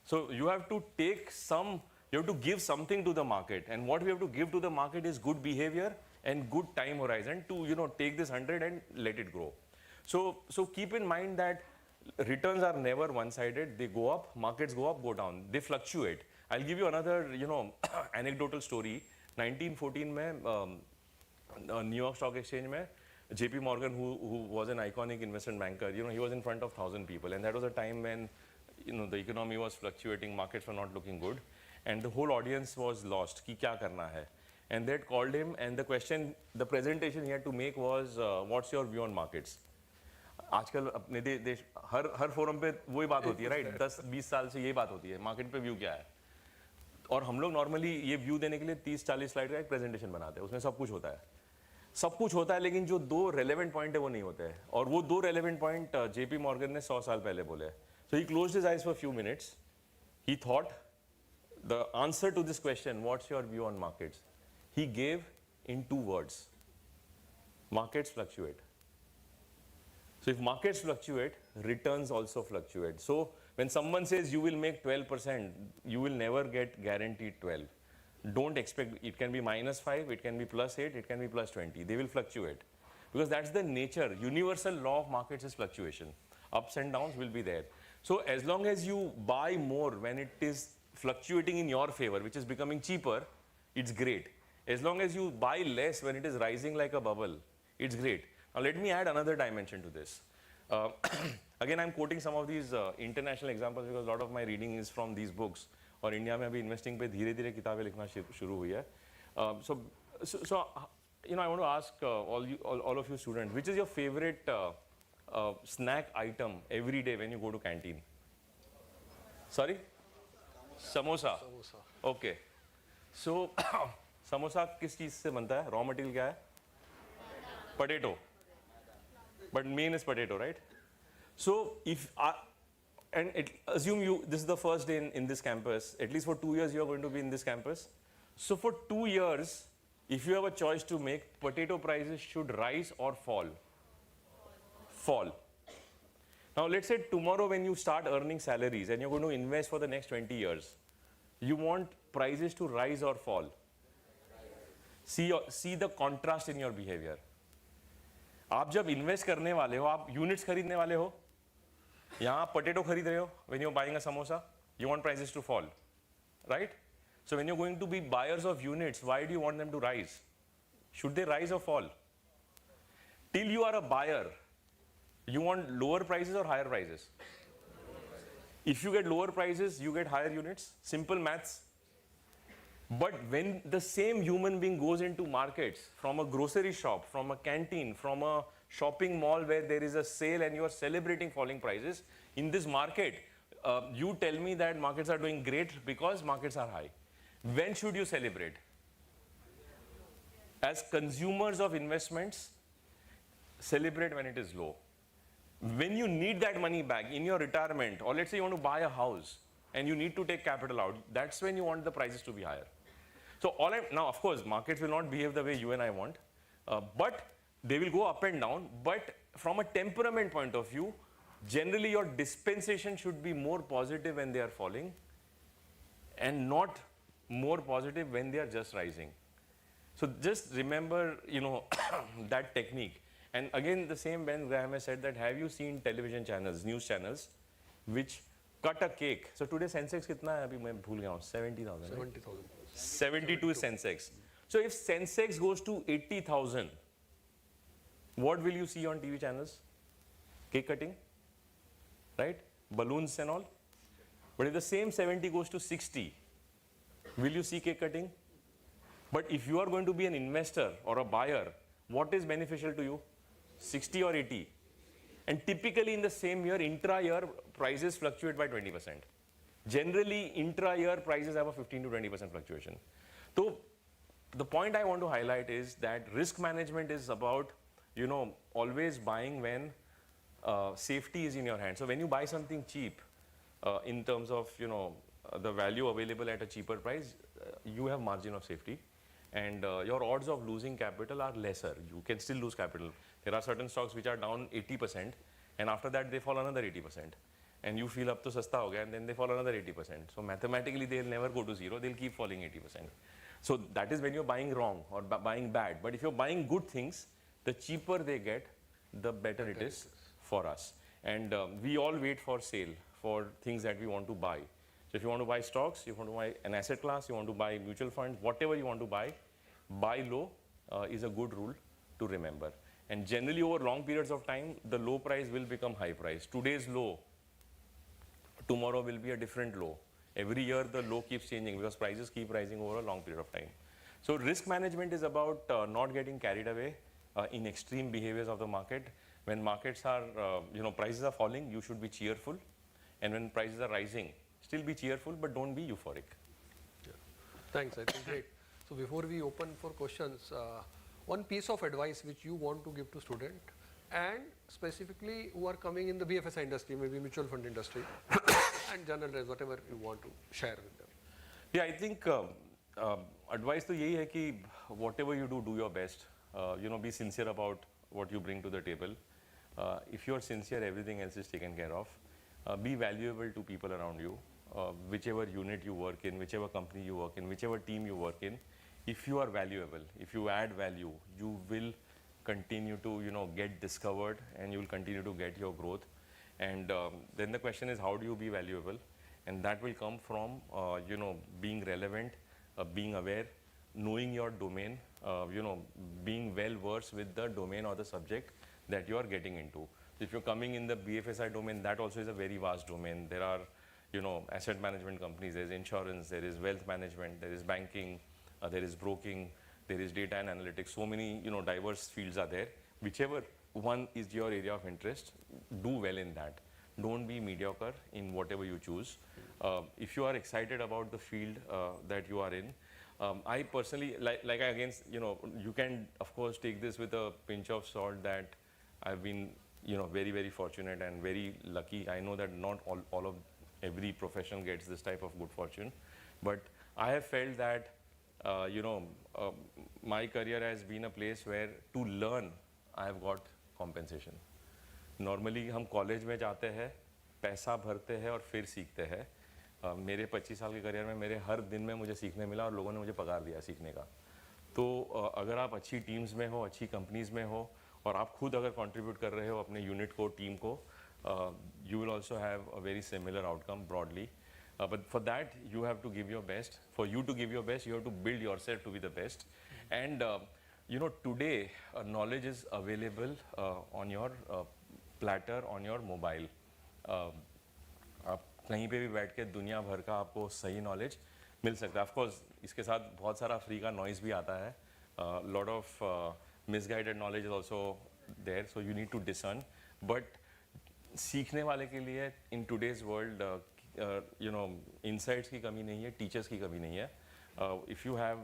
So you have to take you have to give something to the market, and what we have to give to the market is good behavior and good time horizon to take this 100 and let it grow. So keep in mind that returns are never one-sided. They go up, markets go up, go down. They fluctuate. I'll give you another anecdotal story. 1914 में New York Stock Exchange में JP Morgan, who was an iconic investment banker, he was in front of 1,000 people, and that was a time when the economy was fluctuating, markets were not looking good, and the whole audience was lost. कि क्या करना है? And they had called him, and the presentation he had to make was, what's your view on markets? आजकल अपने देश हर forum पे वही बात होती है, राइट? 10-20 साल से यही बात होती है, मार्केट पे व्यू क्या है? और हम लोग नॉर्मली ये व्यू देने के लिए 30-40 स्लाइड का एक प्रेजेंटेशन बनाते हैं, उसमें सब कुछ होता है, लेकिन जो 2 रेलेवेंट पॉइंट है वो नहीं होते हैं, और वो 2 रेलेवेंट पॉइंट जेपी मॉर्गन ने 100 साल पहले बोले. So he closed his eyes for few minutes. He thought the answer to this question, what's your view on markets, he gave in 2 words: markets fluctuate. So if markets fluctuate, returns also fluctuate. So when someone says you will make 12%, you will never get guaranteed 12. Don't expect, it can be -5, it can be +8, it can be +20. They will fluctuate because that's the nature. Universal law of markets is fluctuation. Ups and downs will be there. So as long as you buy more when it is fluctuating in your favor, which is becoming cheaper, it's great. As long as you buy less when it is rising like a bubble, it's great. Now let me add another dimension to this. Again, I'm quoting some of these international examples because a lot of my reading is from these books. और India में अभी investing पे धीरे-धीरे किताबें लिखना शुरू हुई है. So I want to ask all of you students, which is your favorite snack item every day when you go to canteen? Sorry? Samosa. Okay. So samosa किस चीज से बनता है? रॉ मटेरियल क्या है? Potato. But main is potato, right? So assume this is the first day in this campus. At least for 2 years you are going to be in this campus. So for 2 years, if you have a choice to make, potato prices should rise or fall. Fall. Now let's say tomorrow when you start earning salaries and you're going to invest for the next 20 years, you want prices to rise or fall. See the contrast in your behavior. आप जब invest करने वाले हो, आप units खरीदने वाले हो, यहाँ आप पोटैटो खरीद रहे हो. when you're buying a samosa, you want prices to fall, right? So when you're going to be buyers of units, why do you want them to rise? Should they rise or fall? Till you are a buyer, you want lower prices or higher prices? If you get lower prices, you get higher units. Simple maths. But when the same human being goes into markets, from a grocery shop, from a canteen, from a shopping mall where there is a sale and you are celebrating falling prices. In this market, you tell me that markets are doing great because markets are high. When should you celebrate? As consumers of investments, celebrate when it is low. When you need that money back in your retirement, or let's say you want to buy a house and you need to take capital out, that's when you want the prices to be higher. So now, of course, markets will not behave the way you and I want, but they will go up and down. But from a temperament point of view, generally your dispensation should be more positive when they are falling and not more positive when they are just rising. So just remember, that technique. And again, the same Ben Graham has said that, have you seen television channels, news channels, which cut a cake? So today Sensex kitna hai? Abhi main bhul gaya hu. 70,000. 70,000. 72 Sensex. So if Sensex goes to 80,000, what will you see on TV channels? Cake cutting, right? Balloons and all. But if the same 70 goes to 60, will you see cake cutting? But if you are going to be an investor or a buyer, what is beneficial to you? 60 or 80? And typically in the same year, intra-year prices fluctuate by 20%. Generally, intra-year prices have a 15 to 20% fluctuation. So the point I want to highlight is that risk management is about, always buying when safety is in your hand. So when you buy something cheap, in terms of, the value available at a cheaper price, you have margin of safety. And your odds of losing capital are lesser. You can still lose capital. There are certain stocks which are down 80%, and after that they fall another 80%. And you feel up to sasta ho gaya, and then they fall another 80%. So mathematically they'll never go to zero, they'll keep falling 80%. So that is when you're buying wrong or buying bad. But if you're buying good things, the cheaper they get, the better it is for us. And we all wait for sale for things that we want to buy. So if you want to buy stocks, you want to buy an asset class, you want to buy mutual funds, whatever you want to buy low is a good rule to remember. And generally over long periods of time, the low price will become high price. Today's low, tomorrow will be a different low. Every year the low keeps changing because prices keep rising over a long period of time. So risk management is about not getting carried away in extreme behaviors of the market. When markets are, prices are falling, you should be cheerful. And when prices are rising, still be cheerful, but don't be euphoric. Yeah. Thanks, I think great. So before we open for questions, one piece of advice which you want to give to students and specifically who are coming in the BFSI industry, maybe mutual fund industry, and general whatever you want to share with them. Yeah, I think advice to yahi hai ki whatever you do, do your best. Be sincere about what you bring to the table. If you are sincere, everything else is taken care of. Be valuable to people around you. Whichever unit you work in, whichever company you work in, whichever team you work in, if you are valuable, if you add value, you will continue to, get discovered and you will continue to get your growth. And then the question is, how do you be valuable? And that will come from, being relevant, being aware, knowing your domain, being well versed with the domain or the subject that you are getting into. If you're coming in the BFSI domain, that also is a very vast domain. There are, asset management companies, there is insurance, there is wealth management, there is banking, there is broking, there is data and analytics. So many, diverse fields are there. Whichever one is your area of interest, do well in that. Don't be mediocre in whatever you choose. If you are excited about the field that you are in, I personally, like again, you can of course take this with a pinch of salt that I've been, very, very fortunate and very lucky. I know that not all of every profession gets this type of good fortune, but I have felt that, my career has been a place where to learn, I have got compensation. Normally हम college में जाते हैं, पैसा भरते हैं और फिर सीखते हैं. मेरे 25 साल के करियर में मेरे हर दिन में मुझे सीखने मिला और लोगों ने मुझे पगार दिया सीखने का. तो अगर आप अच्छी टीम्स में हो, अच्छी कंपनीज में हो और आप खुद अगर कंट्रीब्यूट कर रहे हो अपने यूनिट को, टीम को, you will also have a very similar outcome broadly. But for that, you have to give your best. For you to give your best, you have to build yourself to be the best. And today, knowledge is available on your platter, on your mobile. आप कहीं पे भी बैठ के दुनिया भर का आपको सही नॉलेज मिल सकता है. ऑफ कोर्स इसके साथ बहुत सारा फ्री का नॉइज़ भी आता है. Lot of misguided knowledge is also there, so you need to discern. But सीखने वाले के लिए in today's world, insights की कमी नहीं है, teachers की कमी नहीं है. If you have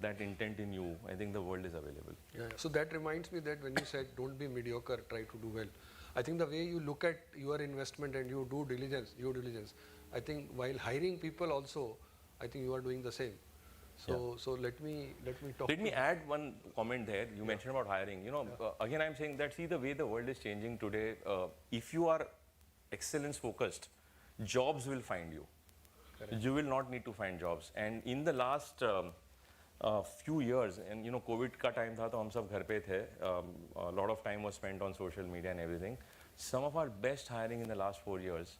that intent in you, I think the world is available. Yeah, so that reminds me that when you said don't be mediocre, try to do well. I think the way you look at your investment and you do due diligence, I think while hiring people also, I think you are doing the same. So let me talk. Let me add one comment there. You mentioned about hiring. Again, I'm saying that see the way the world is changing today. If you are excellence focused, jobs will find you. Correct. You will not need to find jobs. And in the last few years, and COVID का time था तो हम सब घर पे थे. A lot of time was spent on social media and everything. Some of our best hiring in the last 4 years,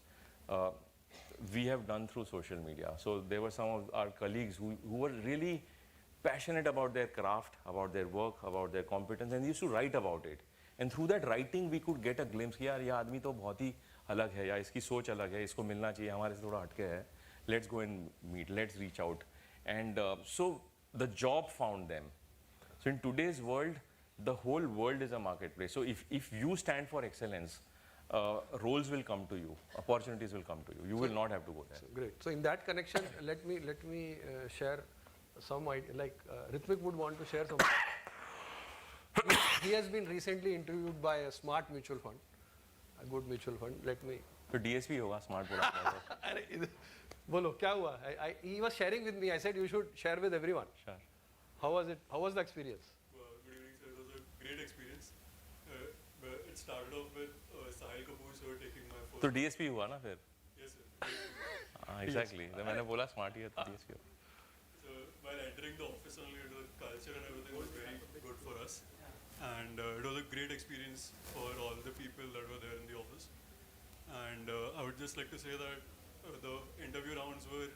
we have done through social media. So there were some of our colleagues who were really passionate about their craft, about their work, about their competence, and they used to write about it. And through that writing, we could get a glimpse कि यार ये आदमी तो बहुत ही अलग है, या इसकी सोच अलग है, इसको मिलना चाहिए, हमारे से थोड़ा हटके है. Let's go and meet, let's reach out. And so the job found them. So in today's world, the whole world is a marketplace. So if you stand for excellence, roles will come to you, opportunities will come to you. You will not have to go there. Great. So in that connection, let me share some idea. Like Ritwik would want to share some. He has been recently interviewed by a smart mutual fund, a good mutual fund. Let me. So DSP होगा smart बोला. बोलो क्या हुआ? He was sharing with me. I said you should share with everyone. Sure. How was it? How was the experience? Good evening, sir. It was a great experience. It started off with Sahil Kapoor sir taking my first. तो DSP हुआ ना फिर? Yes, sir. Exactly. तो मैंने बोला smart ही है तो DSP हुआ. So while entering the office only, the culture and everything was very good for us, and it was a great experience for all the people that were there in the office. And I would just like to say that the interview rounds were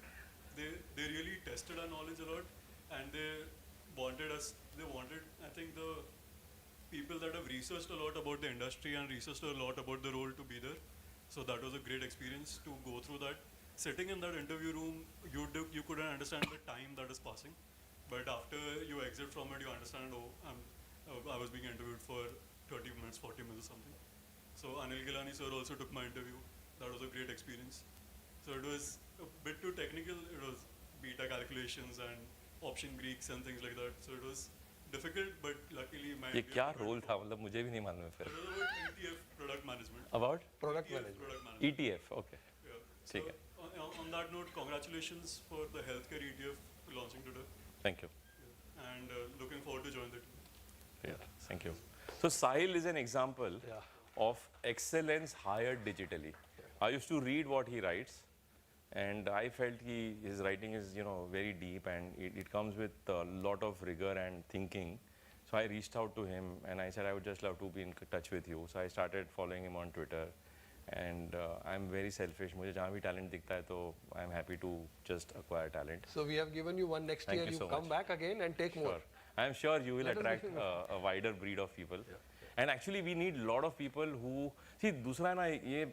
they really tested our knowledge a lot, and they wanted I think the people that have researched a lot about the industry and researched a lot about the role to be there. So that was a great experience to go through that. Sitting in that interview room, you couldn't understand the time that is passing, but after you exit from it, you understand, I was being interviewed for 30 minutes, 40 minutes or something. So Anil Gilani sir also took my interview. That was a great experience. So it was a bit too technical. It was beta calculations and option Greeks and things like that. So it was difficult, but luckily my. ये क्या role था? मतलब मुझे भी नहीं मालूम है फिर. It was about ETF product management. About? Product ETF management. Product management. ETF. Okay. Yeah. ठीक है. So on that note, congratulations for the healthcare ETF launching today, Thank you. and looking forward to join the team. Yeah. Thank you. So Sahil is an example Yeah. of excellence hired digitally. I used to read what he writes, and I felt his writing is very deep, and it comes with a lot of rigor and thinking. So I reached out to him and I said I would just love to be in touch with you. So I started following him on Twitter, and I'm very selfish. मुझे जहाँ भी talent दिखता है तो I'm happy to just acquire talent. So we have given you one next Thank year. you so come much. back again and take more. Sure. I'm sure you will Let us attract make it a wider breed of people. And actually we need a lot of people who see दूसरा है ना ये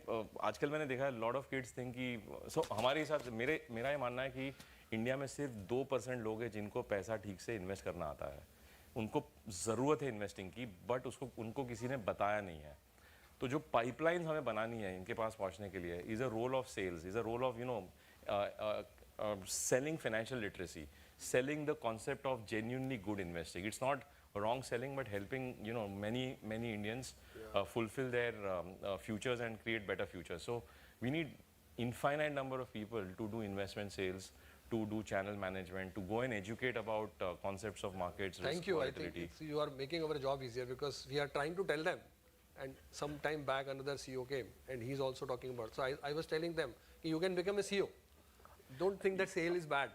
आजकल मैंने देखा है lot of kids think कि so हमारे हिसाब से मेरा ये मानना है कि इंडिया में सिर्फ 2% लोग हैं जिनको पैसा ठीक से इन्वेस्ट करना आता है. उनको ज़रूरत है इन्वेस्टिंग की, बट उनको किसी ने बताया नहीं है. तो जो पाइपलाइन हमें बनानी है इनके पास पहुंचने के लिए is a role of sales, is a role of selling financial literacy, selling the concept of genuinely good investing. It's not wrong selling, but helping many Indians fulfill their futures and create better futures. So we need infinite number of people to do investment sales, to do channel management, to go and educate about concepts of markets. Thank you. I think you are making our job easier because we are trying to tell them. And some time back, another CEO came and he's also talking about. So I was telling them, you can become a CEO. Don't think that sale is bad.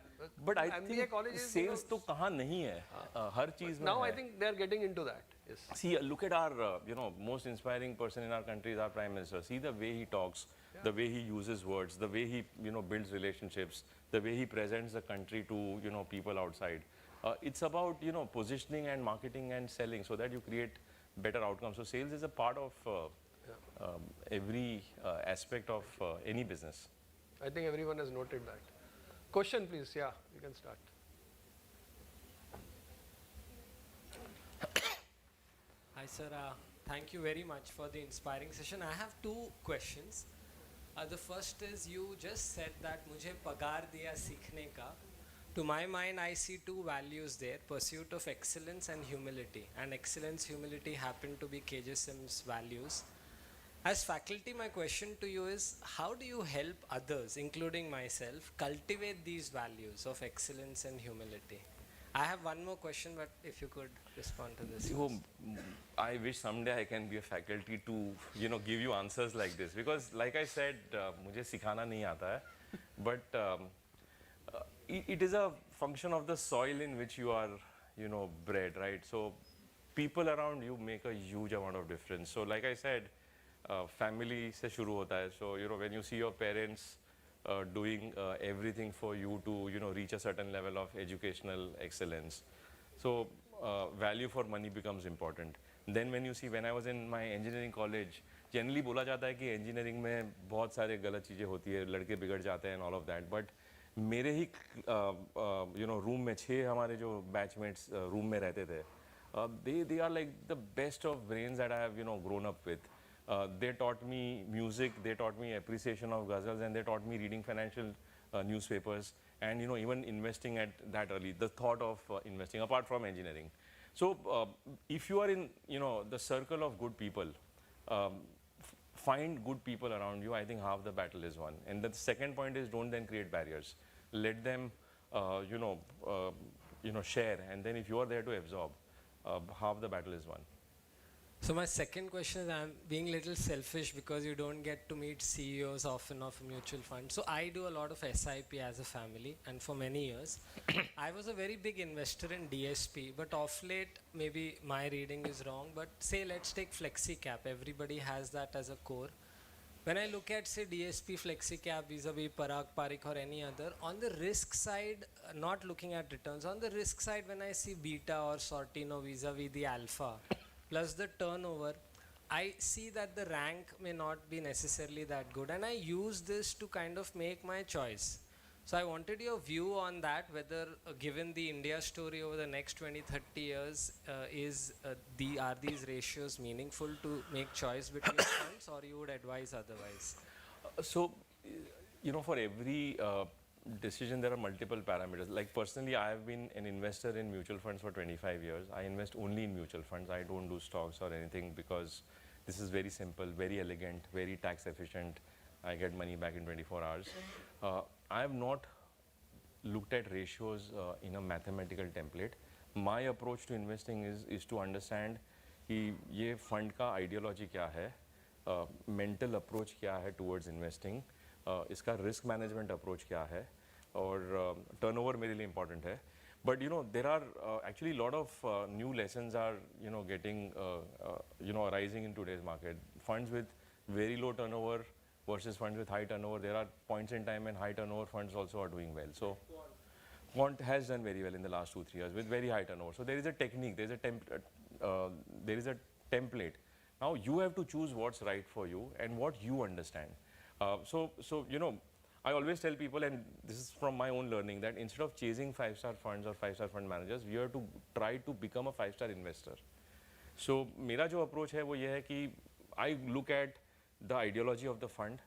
But I MBA think colleges, sales तो कहाँ नहीं है, हर चीज़ में now है. I think they are getting into that. Yes. See, look at our most inspiring person in our country is our Prime Minister. See the way he talks, the way he uses words, the way he builds relationships, the way he presents the country to people outside. It's about positioning and marketing and selling so that you create better outcomes. So sales is a part of every aspect of any business. I think everyone has noted that. Question, please. Yeah, you can start. Hi, sir. Thank you very much for the inspiring session. I have two questions. The first is you just said that मुझे पगार दिया सीखने का. To my mind, I see two values there: pursuit of excellence and humility. And excellence, humility happen to be KJSIM's values. As faculty, my question to you is, how do you help others, including myself, cultivate these values of excellence and humility? I have one more question, but if you could respond to this. I wish someday I can be a faculty to, give you answers like this. Because like I said, मुझे सिखाना नहीं आता है. But it is a function of the soil in which you are, bred, right? So people around you make a huge amount of difference. So like I said, family se shuru hota hai. So, when you see your parents doing everything for you to, reach a certain level of educational excellence. So value for money becomes important. Then when you see, when I was in my engineering college, generally बोला जाता है कि engineering में बहुत सारे गलत चीज़ें होती है, लड़के बिगड़ जाते हैं and all of that. But मेरे ही room में 6 हमारे जो batchmates room में रहते थे, they are like the best of brains that I have grown up with. They taught me music, they taught me appreciation of ghazals, and they taught me reading financial newspapers, and even investing at that early, the thought of investing apart from engineering. So if you are in the circle of good people, find good people around you. I think half the battle is won. And the second point is, don't then create barriers. Let them share, and then if you are there to absorb, half the battle is won. So my second question is, I'm being a little selfish because you don't get to meet CEOs often of a mutual fund. So I do a lot of SIP as a family, and for many years. I was a very big investor in DSP, but of late, maybe my reading is wrong, but say let's take Flexi Cap. Everybody has that as a core. When I look at, say, DSP Flexi Cap vis-a-vis Parekh or any other, on the risk side, not looking at returns, on the risk side, when I see beta or Sortino vis-a-vis the alpha, plus the turnover, I see that the rank may not be necessarily that good, and I use this to kind of make my choice. So I wanted your view on that, whether given the India story over the next 20-30 years, are these ratios meaningful to make choice between funds, or you would advise otherwise? So, for every decision, there are multiple parameters. Like personally, I have been an investor in mutual funds for 25 years. I invest only in mutual funds. I don't do stocks or anything because this is very simple, very elegant, very tax efficient. I get money back in 24 hours. I have not looked at ratios in a mathematical template. My approach to investing is to understand कि ये fund का ideology क्या है, mental approach क्या है towards investing, इसका risk management approach क्या है, और turnover मेरे लिए important है. But there are actually a lot of new lessons are getting arising in today's market. Funds with very low turnover versus funds with high turnover. There are points in time when high turnover funds also are doing well. So Quant has done very well in the last 2-3 years with very high turnover. So there is a technique, there is a template. Now you have to choose what's right for you and what you understand. So I always tell people, and this is from my own learning, that instead of chasing 5-star funds or 5-star fund managers, we have to try to become a 5-star investor. So मेरा जो approach है वो ये है कि I look at the ideology of the fund.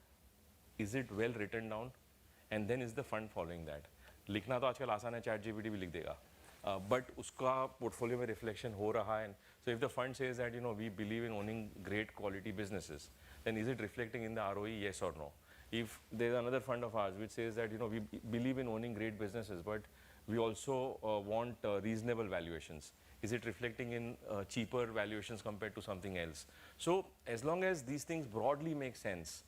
Is it well written down? And then is the fund following that? लिखना तो आजकल आसान है, ChatGPT भी लिख देगा. But उसका portfolio में reflection हो रहा है. So if the fund says that we believe in owning great quality businesses, then is it reflecting in the ROE, yes or no? If there's another fund of ours which says that we believe in owning great businesses, but we also want reasonable valuations, is it reflecting in cheaper valuations compared to something else? So as long as these things broadly make sense,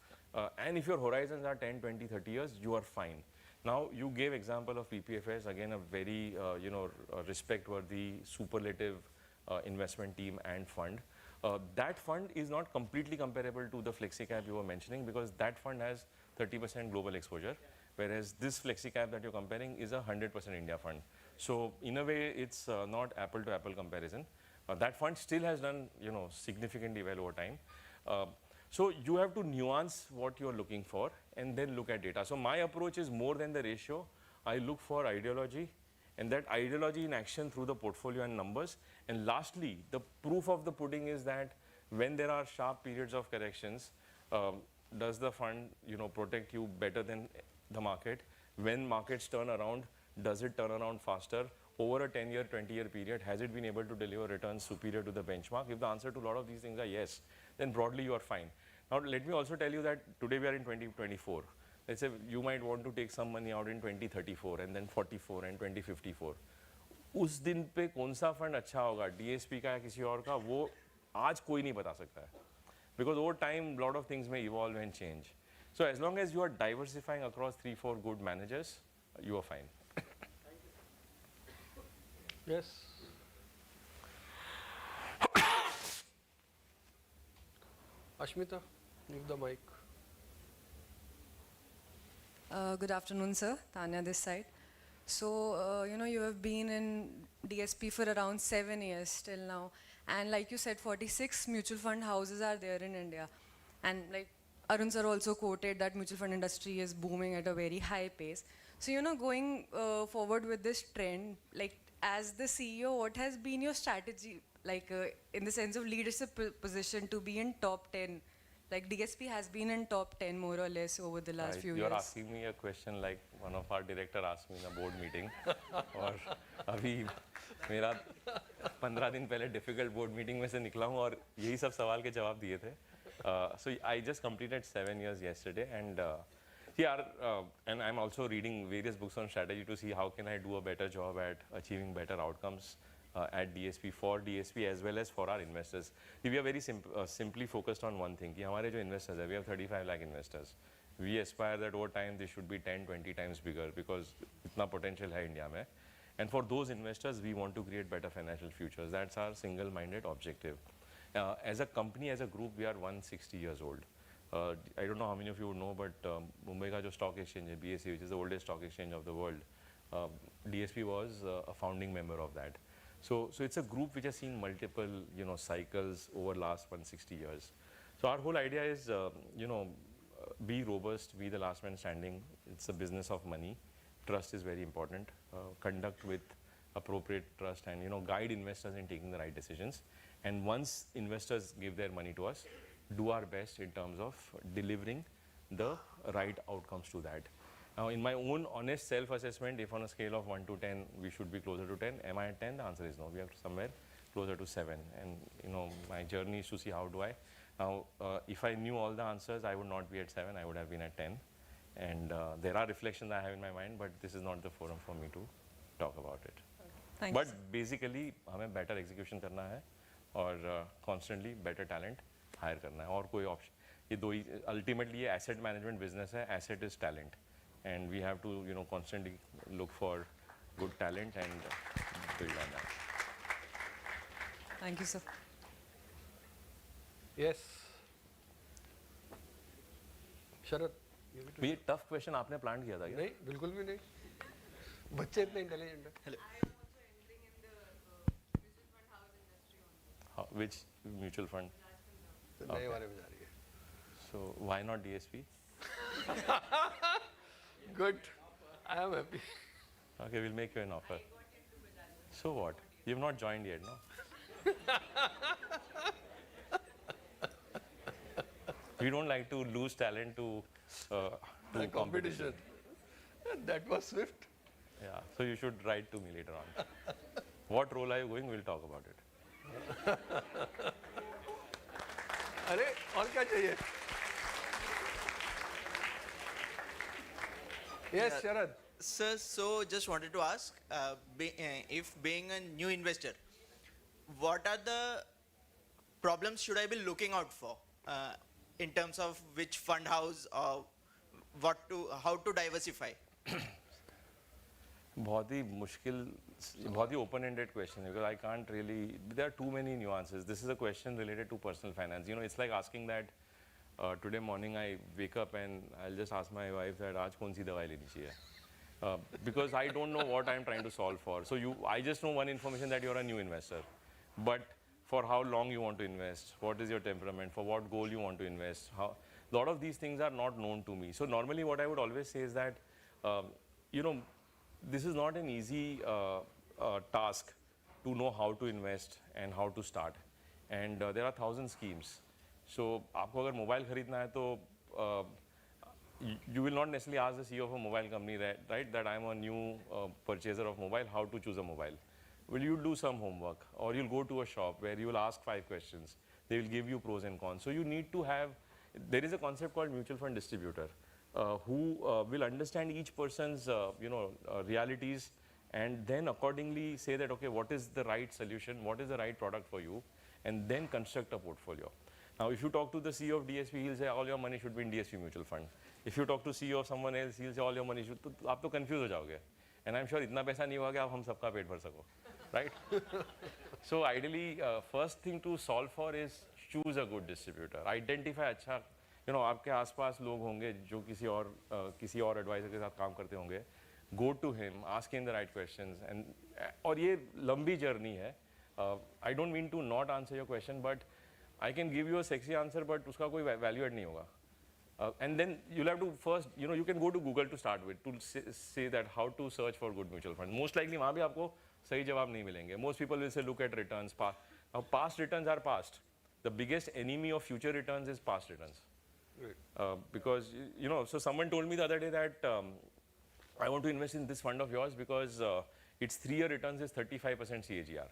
and if your horizons are 10, 20, 30 years, you are fine. Now you gave example of PPFS, again a very respect-worthy superlative investment team and fund. That fund is not completely comparable to the FlexiCap you were mentioning, because that fund has 30% global exposure, whereas this FlexiCap that you're comparing is a 100% India fund. So in a way, it's not apple-to-apple comparison. That fund still has done significantly well over time. So you have to nuance what you're looking for and then look at data. So my approach is more than the ratio. I look for ideology, and that ideology in action through the portfolio and numbers. And lastly, the proof of the pudding is that when there are sharp periods of corrections, does the fund, protect you better than the market? When markets turn around, does it turn around faster? Over a 10-year, 20-year period, has it been able to deliver returns superior to the benchmark? If the answer to a lot of these things are yes, then broadly you are fine. Now, let me also tell you that today we are in 2024. Let's say you might want to take some money out in 2034 and then 44 and 2054. उस दिन पे कौन सा fund अच्छा होगा, DSP का या किसी और का, वो आज कोई नहीं बता सकता है. Because over time, a lot of things may evolve and change. So as long as you are diversifying across 3-4 good managers, you are fine. Yes. Ashmita, give the mic. Good afternoon, sir. Tanya this side. So, you have been in DSP for around 7 years till now. And like you said, 46 mutual fund houses are there in India. And like Arun sir also quoted that mutual fund industry is booming at a very high pace. So, going forward with this trend, like as the CEO, what has been your strategy, like in the sense of leadership position to be in top 10? Like DSP has been in top 10 more or less over the last few years. You're asking me a question like one of our director asked me in a board meeting. और अभी मेरा 15 दिन पहले difficult board meeting में से निकला हूँ और यही सब सवाल के जवाब दिए थे. So I just completed 7 years yesterday and and I'm also reading various books on strategy to see how can I do a better job at achieving better outcomes at DSP, for DSP as well as for our investors. We are very simply focused on one thing, कि हमारे जो investors हैं, we have 35 lakh investors. We aspire that over time they should be 10-20 times bigger because इतना potential है India में. And for those investors, we want to create better financial futures. That's our single-minded objective. As a company, as a group, we are 160 years old. I don't know how many of you would know, but Mumbai का जो stock exchange है, BSE, which is the oldest stock exchange of the world, DSP was a founding member of that. So it's a group which has seen multiple, cycles over last 160 years. So our whole idea is, be robust, be the last man standing. It's a business of money. Trust is very important. Conduct with appropriate trust and, guide investors in taking the right decisions. And once investors give their money to us, do our best in terms of delivering the right outcomes to that. Now, in my own honest self-assessment, if on a scale of 1 to 10, we should be closer to 10. Am I at 10? The answer is no. We are somewhere closer to 7. And, my journey is to see how do I. Now, if I knew all the answers, I would not be at 7. I would have been at 10. And there are reflections I have in my mind, but this is not the forum for me to talk about it. Thank but you, sir. basically, हमें better execution करना है और constantly better talent hire करना है और कोई option. ये दो ही ultimately ये asset management business है. Asset is talent. And we have to, constantly look for good talent and build on that. Thank you, sir. Yes. Sharad. ये tough question आपने plan किया था क्या? नहीं, बिल्कुल भी नहीं. बच्चे इतने intelligent हैं. I am also entering in the mutual fund house industry only. Which mutual fund? नए वाले में जा रही है. So why not DSP? Good. I am happy. Okay, we'll make you an offer. So what? You've not joined yet, no? We don't like to lose talent to competition. That was swift. Yeah, so you should write to me later on. What role are you going? We'll talk about it. अरे और क्या चाहिए? Yes, Sharad. Sir, so just wanted to ask, if being a new investor, what are the problems should I be looking out for in terms of which fund house or how to diversify? बहुत ही मुश्किल, बहुत ही open-ended question because I can't really. There are too many nuances. This is a question related to personal finance. It's like asking that today morning I wake up and I'll just ask my wife that आज कौन सी दवाई लेनी चाहिए, because I don't know what I'm trying to solve for. So I just know one information that you're a new investor, but for how long you want to invest, what is your temperament, for what goal you want to invest, a lot of these things are not known to me. So normally what I would always say is that, this is not an easy task to know how to invest and how to start. and there are 1,000 schemes. So आपको अगर mobile खरीदना है तो you will not necessarily ask the CEO of a mobile company right that I am a new purchaser of mobile, how to choose a mobile. Will you do some homework, or you'll go to a shop where you will ask 5 questions. They will give you pros and cons. So you need to have, there is a concept called mutual fund distributor who will understand each person's realities, and then accordingly say that, okay, what is the right solution, what is the right product for you, and then construct a portfolio. Now, if you talk to the CEO of DSP, he'll say all your money should be in DSP Mutual Fund. If you talk to CEO of someone else, he'll say all your money should. तो आप तो confuse हो जाओगे. And I'm sure इतना पैसा नहीं होगा कि आप हम सबका पेट भर सको, right? So ideally, first thing to solve for is choose a good distributor. Identify अच्छा, आपके आसपास लोग होंगे जो किसी और advisor के साथ काम करते होंगे. Go to him, ask him the right questions, and और ये लंबी journey है. I don't mean to not answer your question, but I can give you a sexy answer, but उसका कोई value add नहीं होगा. And then you'll have to first, you can go to Google to start with to say that how to search for good mutual fund. Most likely वहाँ भी आपको सही जवाब नहीं मिलेंगे. Most people will say look at returns. Now past returns are past. The biggest enemy of future returns is past returns. Right. Because so someone told me the other day that I want to invest in this fund of yours because its 3-year returns is 35% CAGR.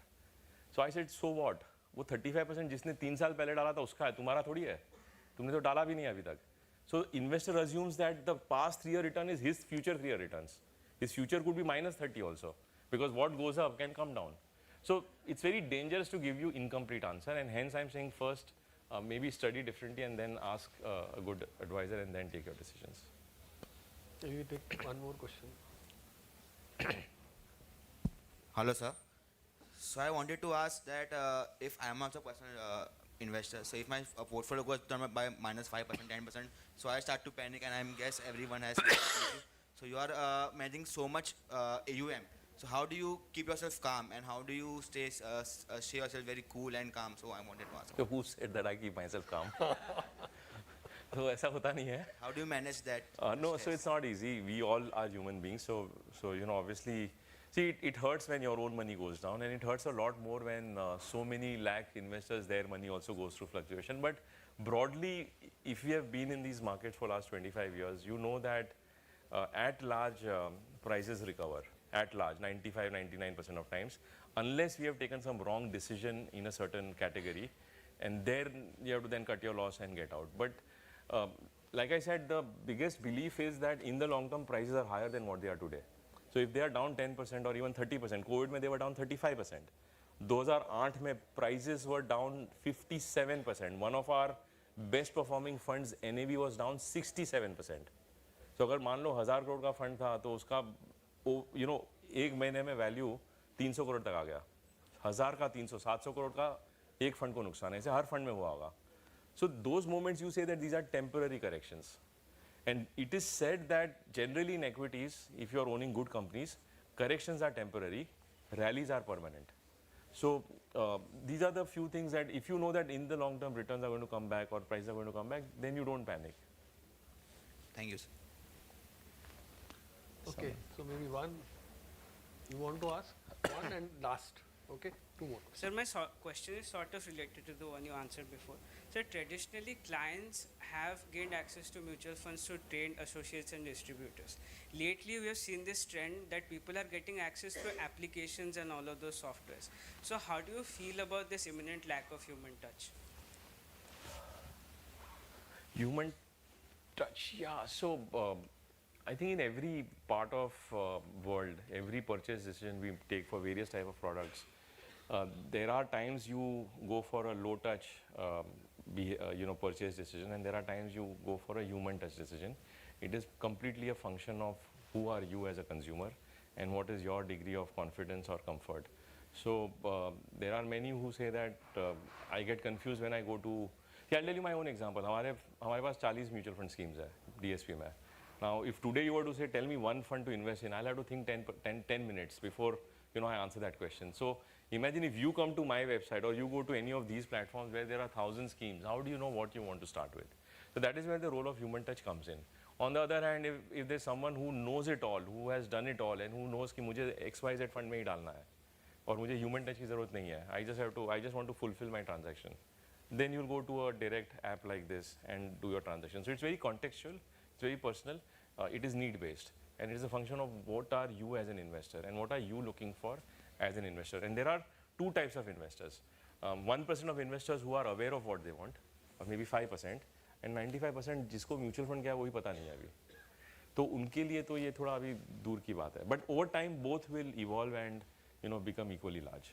So I said, so what? वो 35% जिसने 3 साल पहले डाला था उसका है, तुम्हारा थोड़ी है. तुमने तो डाला भी नहीं अभी तक. So investor assumes that the past 3-year return is his future 3-year returns. His future could be minus 30 also, because what goes up can come down. So it's very dangerous to give you incomplete answer, and hence I'm saying first maybe study differently and then ask a good advisor and then take your decisions. Can you take one more question? Hello, sir. So I wanted to ask that if I am also a personal investor, so if my portfolio goes down by minus 5%, 10%, so I start to panic, and I guess everyone has. So you are managing so much AUM. So how do you keep yourself calm, and how do you stay yourself very cool and calm? So I wanted to ask. So who said that I keep myself calm? So ऐसा होता नहीं है. How do you manage that? No, stress? so it's not easy. We all are human beings. So obviously. See, it hurts when your own money goes down, and it hurts a lot more when so many lakh investors, their money also goes through fluctuation. But broadly, if we have been in these markets for last 25 years, you know that at large prices recover, at large, 95, 99% of times, unless we have taken some wrong decision in a certain category, and there you have to then cut your loss and get out. But like I said, the biggest belief is that in the long term, prices are higher than what they are today. So if they are down 10% or even 30%, COVID mein they were down 35%. 2008 mein prices were down 57%. One of our best performing funds, NAV, was down 67%. So अगर मान लो 1000 करोड़ का fund था तो उसका एक महीने में value 300 crore तक आ गया. 1000 का 300, 700 करोड़ का एक फंड को नुकसान है. ऐसे हर फंड में हुआ होगा. So those moments you say that these are temporary corrections. And it is said that generally in equities, if you are owning good companies, corrections are temporary, rallies are permanent. So these are the few things that if you know that in the long term returns are going to come back or prices are going to come back, then you don't panic. Thank you, sir. Okay, so maybe one you want to ask? One and last. Okay, 2 more. Sir, my question is sort of related to the one you answered before. So traditionally, clients have gained access to mutual funds through trained associates and distributors. Lately, we have seen this trend that people are getting access to applications and all of those softwares. So how do you feel about this imminent lack of human touch? Human touch, yeah. So I think in every part of world, every purchase decision we take for various type of products, there are times you go for a low touch purchase decision, and there are times you go for a human touch decision. It is completely a function of who are you as a consumer and what is your degree of confidence or comfort. So there are many who say that I get confused when I go to, I'll tell you my own example. हमारे पास 40 mutual fund schemes है DSP में. Now if today you were to say tell me one fund to invest in, I'll have to think 10 minutes before I answer that question. So imagine if you come to my website or you go to any of these platforms where there are 1,000 schemes, how do you know what you want to start with? So that is where the role of human touch comes in. On the other hand, if there's someone who knows it all, who has done it all, and who knows कि मुझे XYZ fund में ही डालना है, और मुझे human touch की ज़रूरत नहीं है, I just want to fulfil my transaction, then you'll go to a direct app like this and do your transaction. So it's very contextual, it's very personal, it is need based, and it is a function of what are you as an investor and what are you looking for as an investor. And there are two types of investors. 1% of investors who are aware of what they want, or maybe 5%, and 95% जिसको mutual fund क्या है वही पता नहीं है अभी, तो उनके लिए तो ये थोड़ा अभी दूर की बात है. But over time both will evolve and become equally large.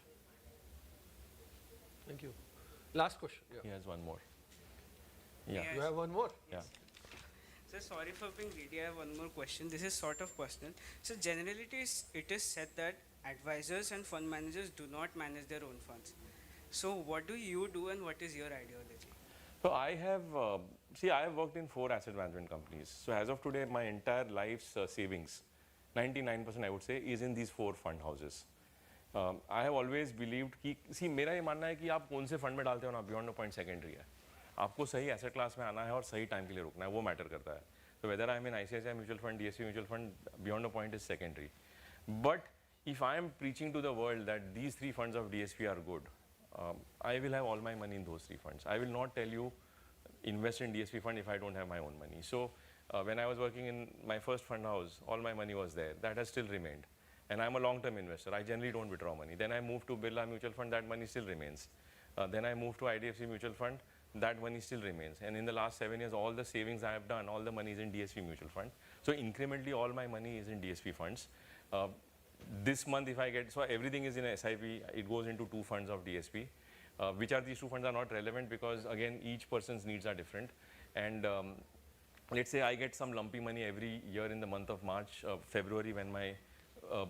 Thank you. Last question. Yeah. He has one more. Yes. You have one more? Yeah. So sorry for being greedy, I have one more question. This is sort of personal. So generally it is said that advisors and fund managers do not manage their own funds. So what do you do and what is your ideology? So I have, I have worked in 4 asset management companies. So as of today, my entire life's savings, 99% I would say, is in these 4 fund houses. I have always believed कि मेरा ये मानना है कि आप कौन से fund में डालते हो ना, बियॉन्ड द पॉइंट सेकेंडरी है. आपको सही एसेट क्लास में आना है और सही टाइम के लिए रुकना है, वो मैटर करता है. So whether I am in ICICI Mutual Fund, DSP Mutual Fund, beyond the point is secondary. But if I am preaching to the world that these 3 funds of DSP are good, I will have all my money in those 3 funds. I will not tell you invest in DSP fund if I don't have my own money. So when I was working in my first fund house, all my money was there. That has still remained. And I'm a long-term investor. I generally don't withdraw money. Then I moved to Birla Mutual Fund, that money still remains. Then I moved to IDFC Mutual Fund, that money still remains. And in the last 7 years, all the savings I have done, all the money is in DSP Mutual Fund. So incrementally, all my money is in DSP funds. This month, if I get, so everything is in a SIP, it goes into 2 funds of DSP. Which are these 2 funds are not relevant because again, each person's needs are different. And let's say I get some lumpy money every year in the month of March, February when my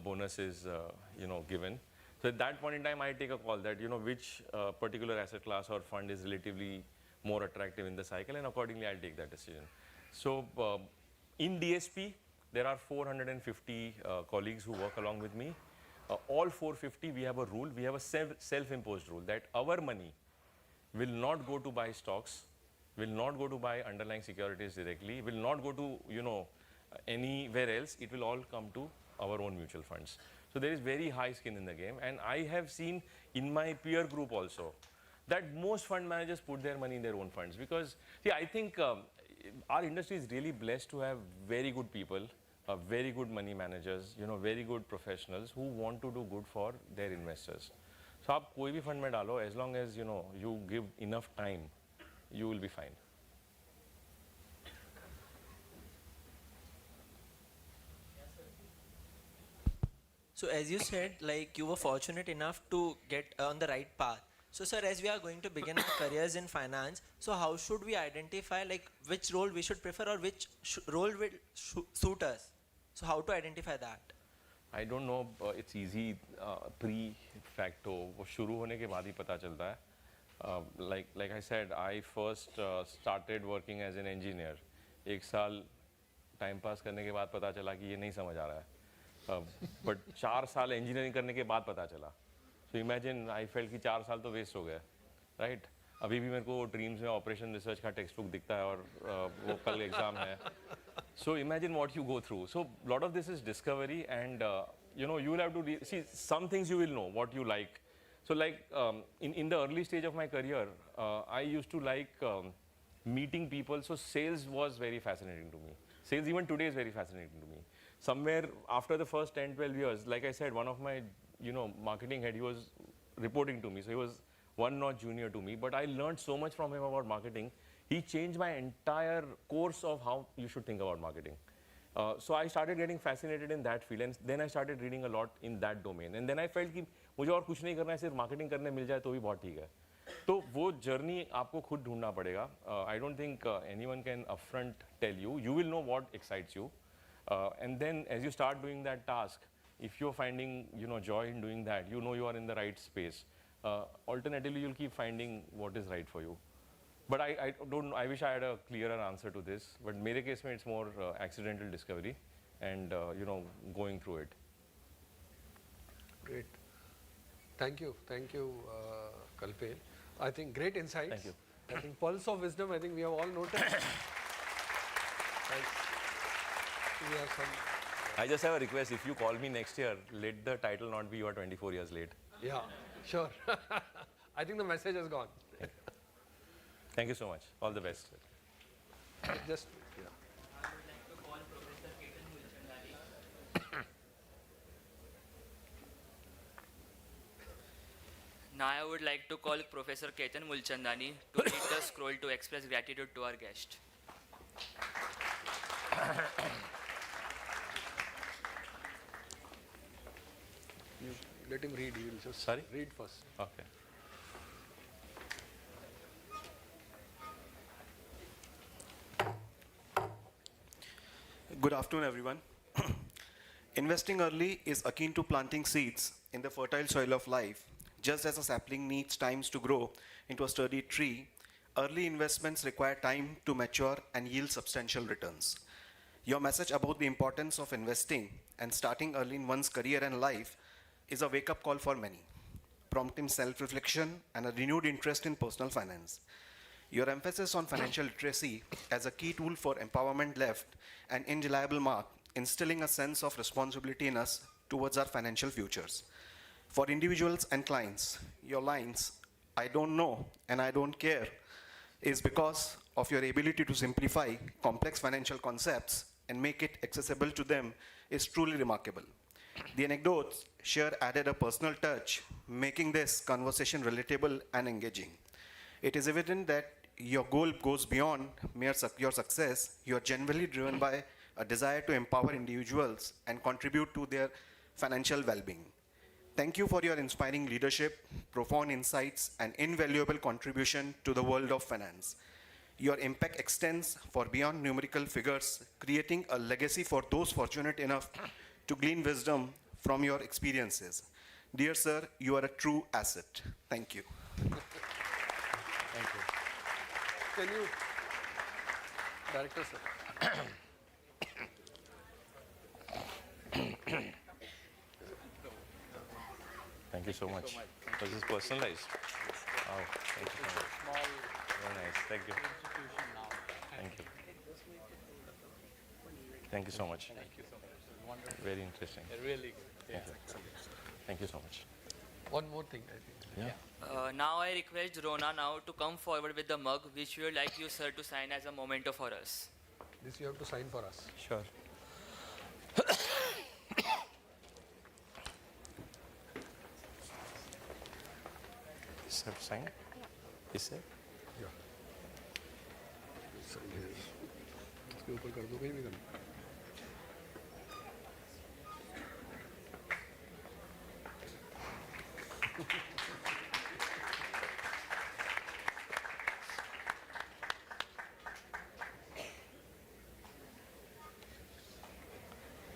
bonus is given. So at that point in time, I take a call that which particular asset class or fund is relatively more attractive in the cycle, and accordingly I'll take that decision. So in DSP, there are 450 colleagues who work along with me. All 450, we have a rule, we have a self-imposed rule that our money will not go to buy stocks, will not go to buy underlying securities directly, will not go to anywhere else. It will all come to our own mutual funds. So there is very high skin in the game, and I have seen in my peer group also that most fund managers put their money in their own funds because I think our industry is really blessed to have very good people, very good money managers, very good professionals who want to do good for their investors. So आप कोई भी fund में डालो, as long as you give enough time, you will be fine. So as you said, like you were fortunate enough to get on the right path. So sir, as we are going to begin our careers in finance, so how should we identify like which role we should prefer or which role will suit us? So how to identify that? I don't know, it's easy pre-facto, वो शुरू होने के बाद ही पता चलता है. Like I said, I first started working as an engineer. 1 साल time pass करने के बाद पता चला कि ये नहीं समझ आ रहा है. बट 4 साल इंजीनियरिंग करने के बाद पता चला. सो इमेजिन आई फेल्ट कि 4 साल तो वेस्ट हो गए, राइट? अभी भी मेरे को ड्रीम्स में ऑपरेशन रिसर्च का टेक्स्ट बुक दिखता है और वो कल एग्जाम है. So imagine what you go through. So lot of this is discovery and you will have to see some things you will know what you like. So like in the early stage of my career, I used to like meeting people. So sales was very fascinating to me. Sales even today is very fascinating to me. Somewhere after the first 10-12 years, like I said, one of my marketing head, he was reporting to me, so he was 1 notch junior to me, but I learned so much from him about marketing. He changed my entire course of how you should think about marketing. So I started getting fascinated in that field, and then I started reading a lot in that domain, and then I felt कि मुझे और कुछ नहीं करना है, सिर्फ marketing करने मिल जाए तो भी बहुत ठीक है. तो वो journey आपको खुद ढूंढना पड़ेगा. I don't think anyone can upfront tell you. You will know what excites you. And then as you start doing that task, if you're finding joy in doing that, you are in the right space. Alternatively, you'll keep finding what is right for you. But I wish I had a clearer answer to this. But मेरे case में it's more accidental discovery and going through it. Great. Thank you, Kalpen. I think great insights. Thank you. I think pulse of wisdom. I think we have all noted. We have some. I just have a request. If you call me next year, let the title not be "You are 24 years late." Yeah, sure. I think the message has gone. Thank you so much. All the best. Just, yeah. Now I would like to call Professor Ketan Mulchandani to lead the scroll to express gratitude to our guest. You let him read. He will just Sorry? read first. Okay. Good afternoon, everyone. Investing early is akin to planting seeds in the fertile soil of life. Just as a sapling needs time to grow into a sturdy tree, early investments require time to mature and yield substantial returns. Your message about the importance of investing and starting early in one's career and life is a wake-up call for many, prompting self-reflection and a renewed interest in personal finance. Your emphasis on financial literacy as a key tool for empowerment left an indelible mark, instilling a sense of responsibility in us towards our financial futures. For individuals and clients, your lines, "I don't know and I don't care," is because of your ability to simplify complex financial concepts and make it accessible to them is truly remarkable. The anecdotes shared added a personal touch, making this conversation relatable and engaging. It is evident that your goal goes beyond your success. You are genuinely driven by a desire to empower individuals and contribute to their financial well-being. Thank you for your inspiring leadership, profound insights, and invaluable contribution to the world of finance. Your impact extends far beyond numerical figures, creating a legacy for those fortunate enough to glean wisdom from your experiences. Dear sir, you are a true asset. Thank you. Thank you. Can you, Director sir? Thank you so much. This is personalized. Wow. Thank you so much. Very nice. Thank you. Thank you. Thank you so much. Thank you so much. Very interesting. Really good. Thank you so much. One more thing, I think. Yeah. Now I request Rona now to come forward with the mug, which we would like you, sir, to sign as a memento for us. This you have to sign for us. Sure. Sir, sign? Yes, sir. Yeah. Sign here. इसके ऊपर कर दो, कहीं भी करना.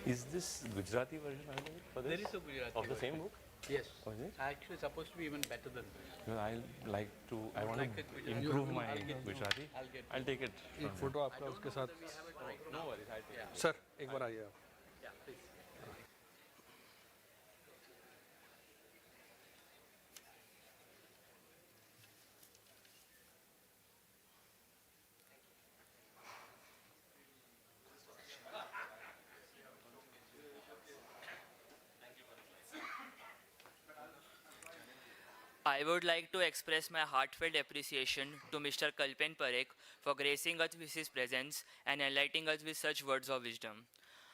Is this Gujarati version available for this? There is a Gujarati of the version. same book? Yes. Oh, is it? Actually, supposed to be even better than this. Because I want like to a Gujarati? improve my I'll get you. Gujarati. I'll take it. एक photo आपका उसके साथ. No worries. I'll take it. Sir एक बार आइए आप. Yeah, please. I would like to express my heartfelt appreciation to Mr. Kalpen Parekh for gracing us with his presence and enlightening us with such words of wisdom.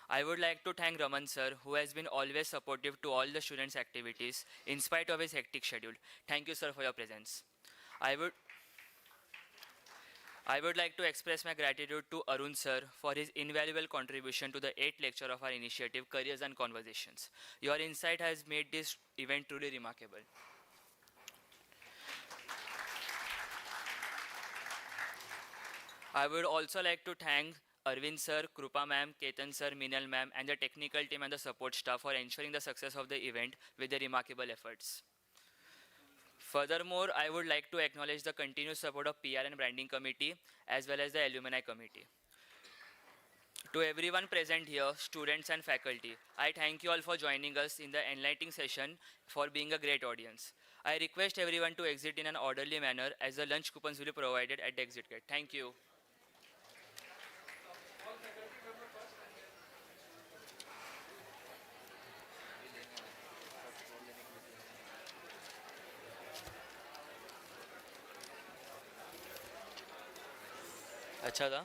I would like to thank Raman sir, who has been always supportive to all the students' activities in spite of his hectic schedule. Thank you, sir, for your presence. I would like to express my gratitude to Arun sir for his invaluable contribution to the 8th lecture of our initiative, Careers and Conversations. Your insight has made this event truly remarkable. I would also like to thank Arvind sir, Krupa ma'am, Ketan sir, Minal ma'am, and the technical team and the support staff for ensuring the success of the event with their remarkable efforts. Furthermore, I would like to acknowledge the continuous support of PR and Branding Committee as well as the Alumni Committee. To everyone present here, students and faculty, I thank you all for joining us in the enlightening session for being a great audience. I request everyone to exit in an orderly manner as the lunch coupons will be provided at the exit gate. Thank you. अच्छा था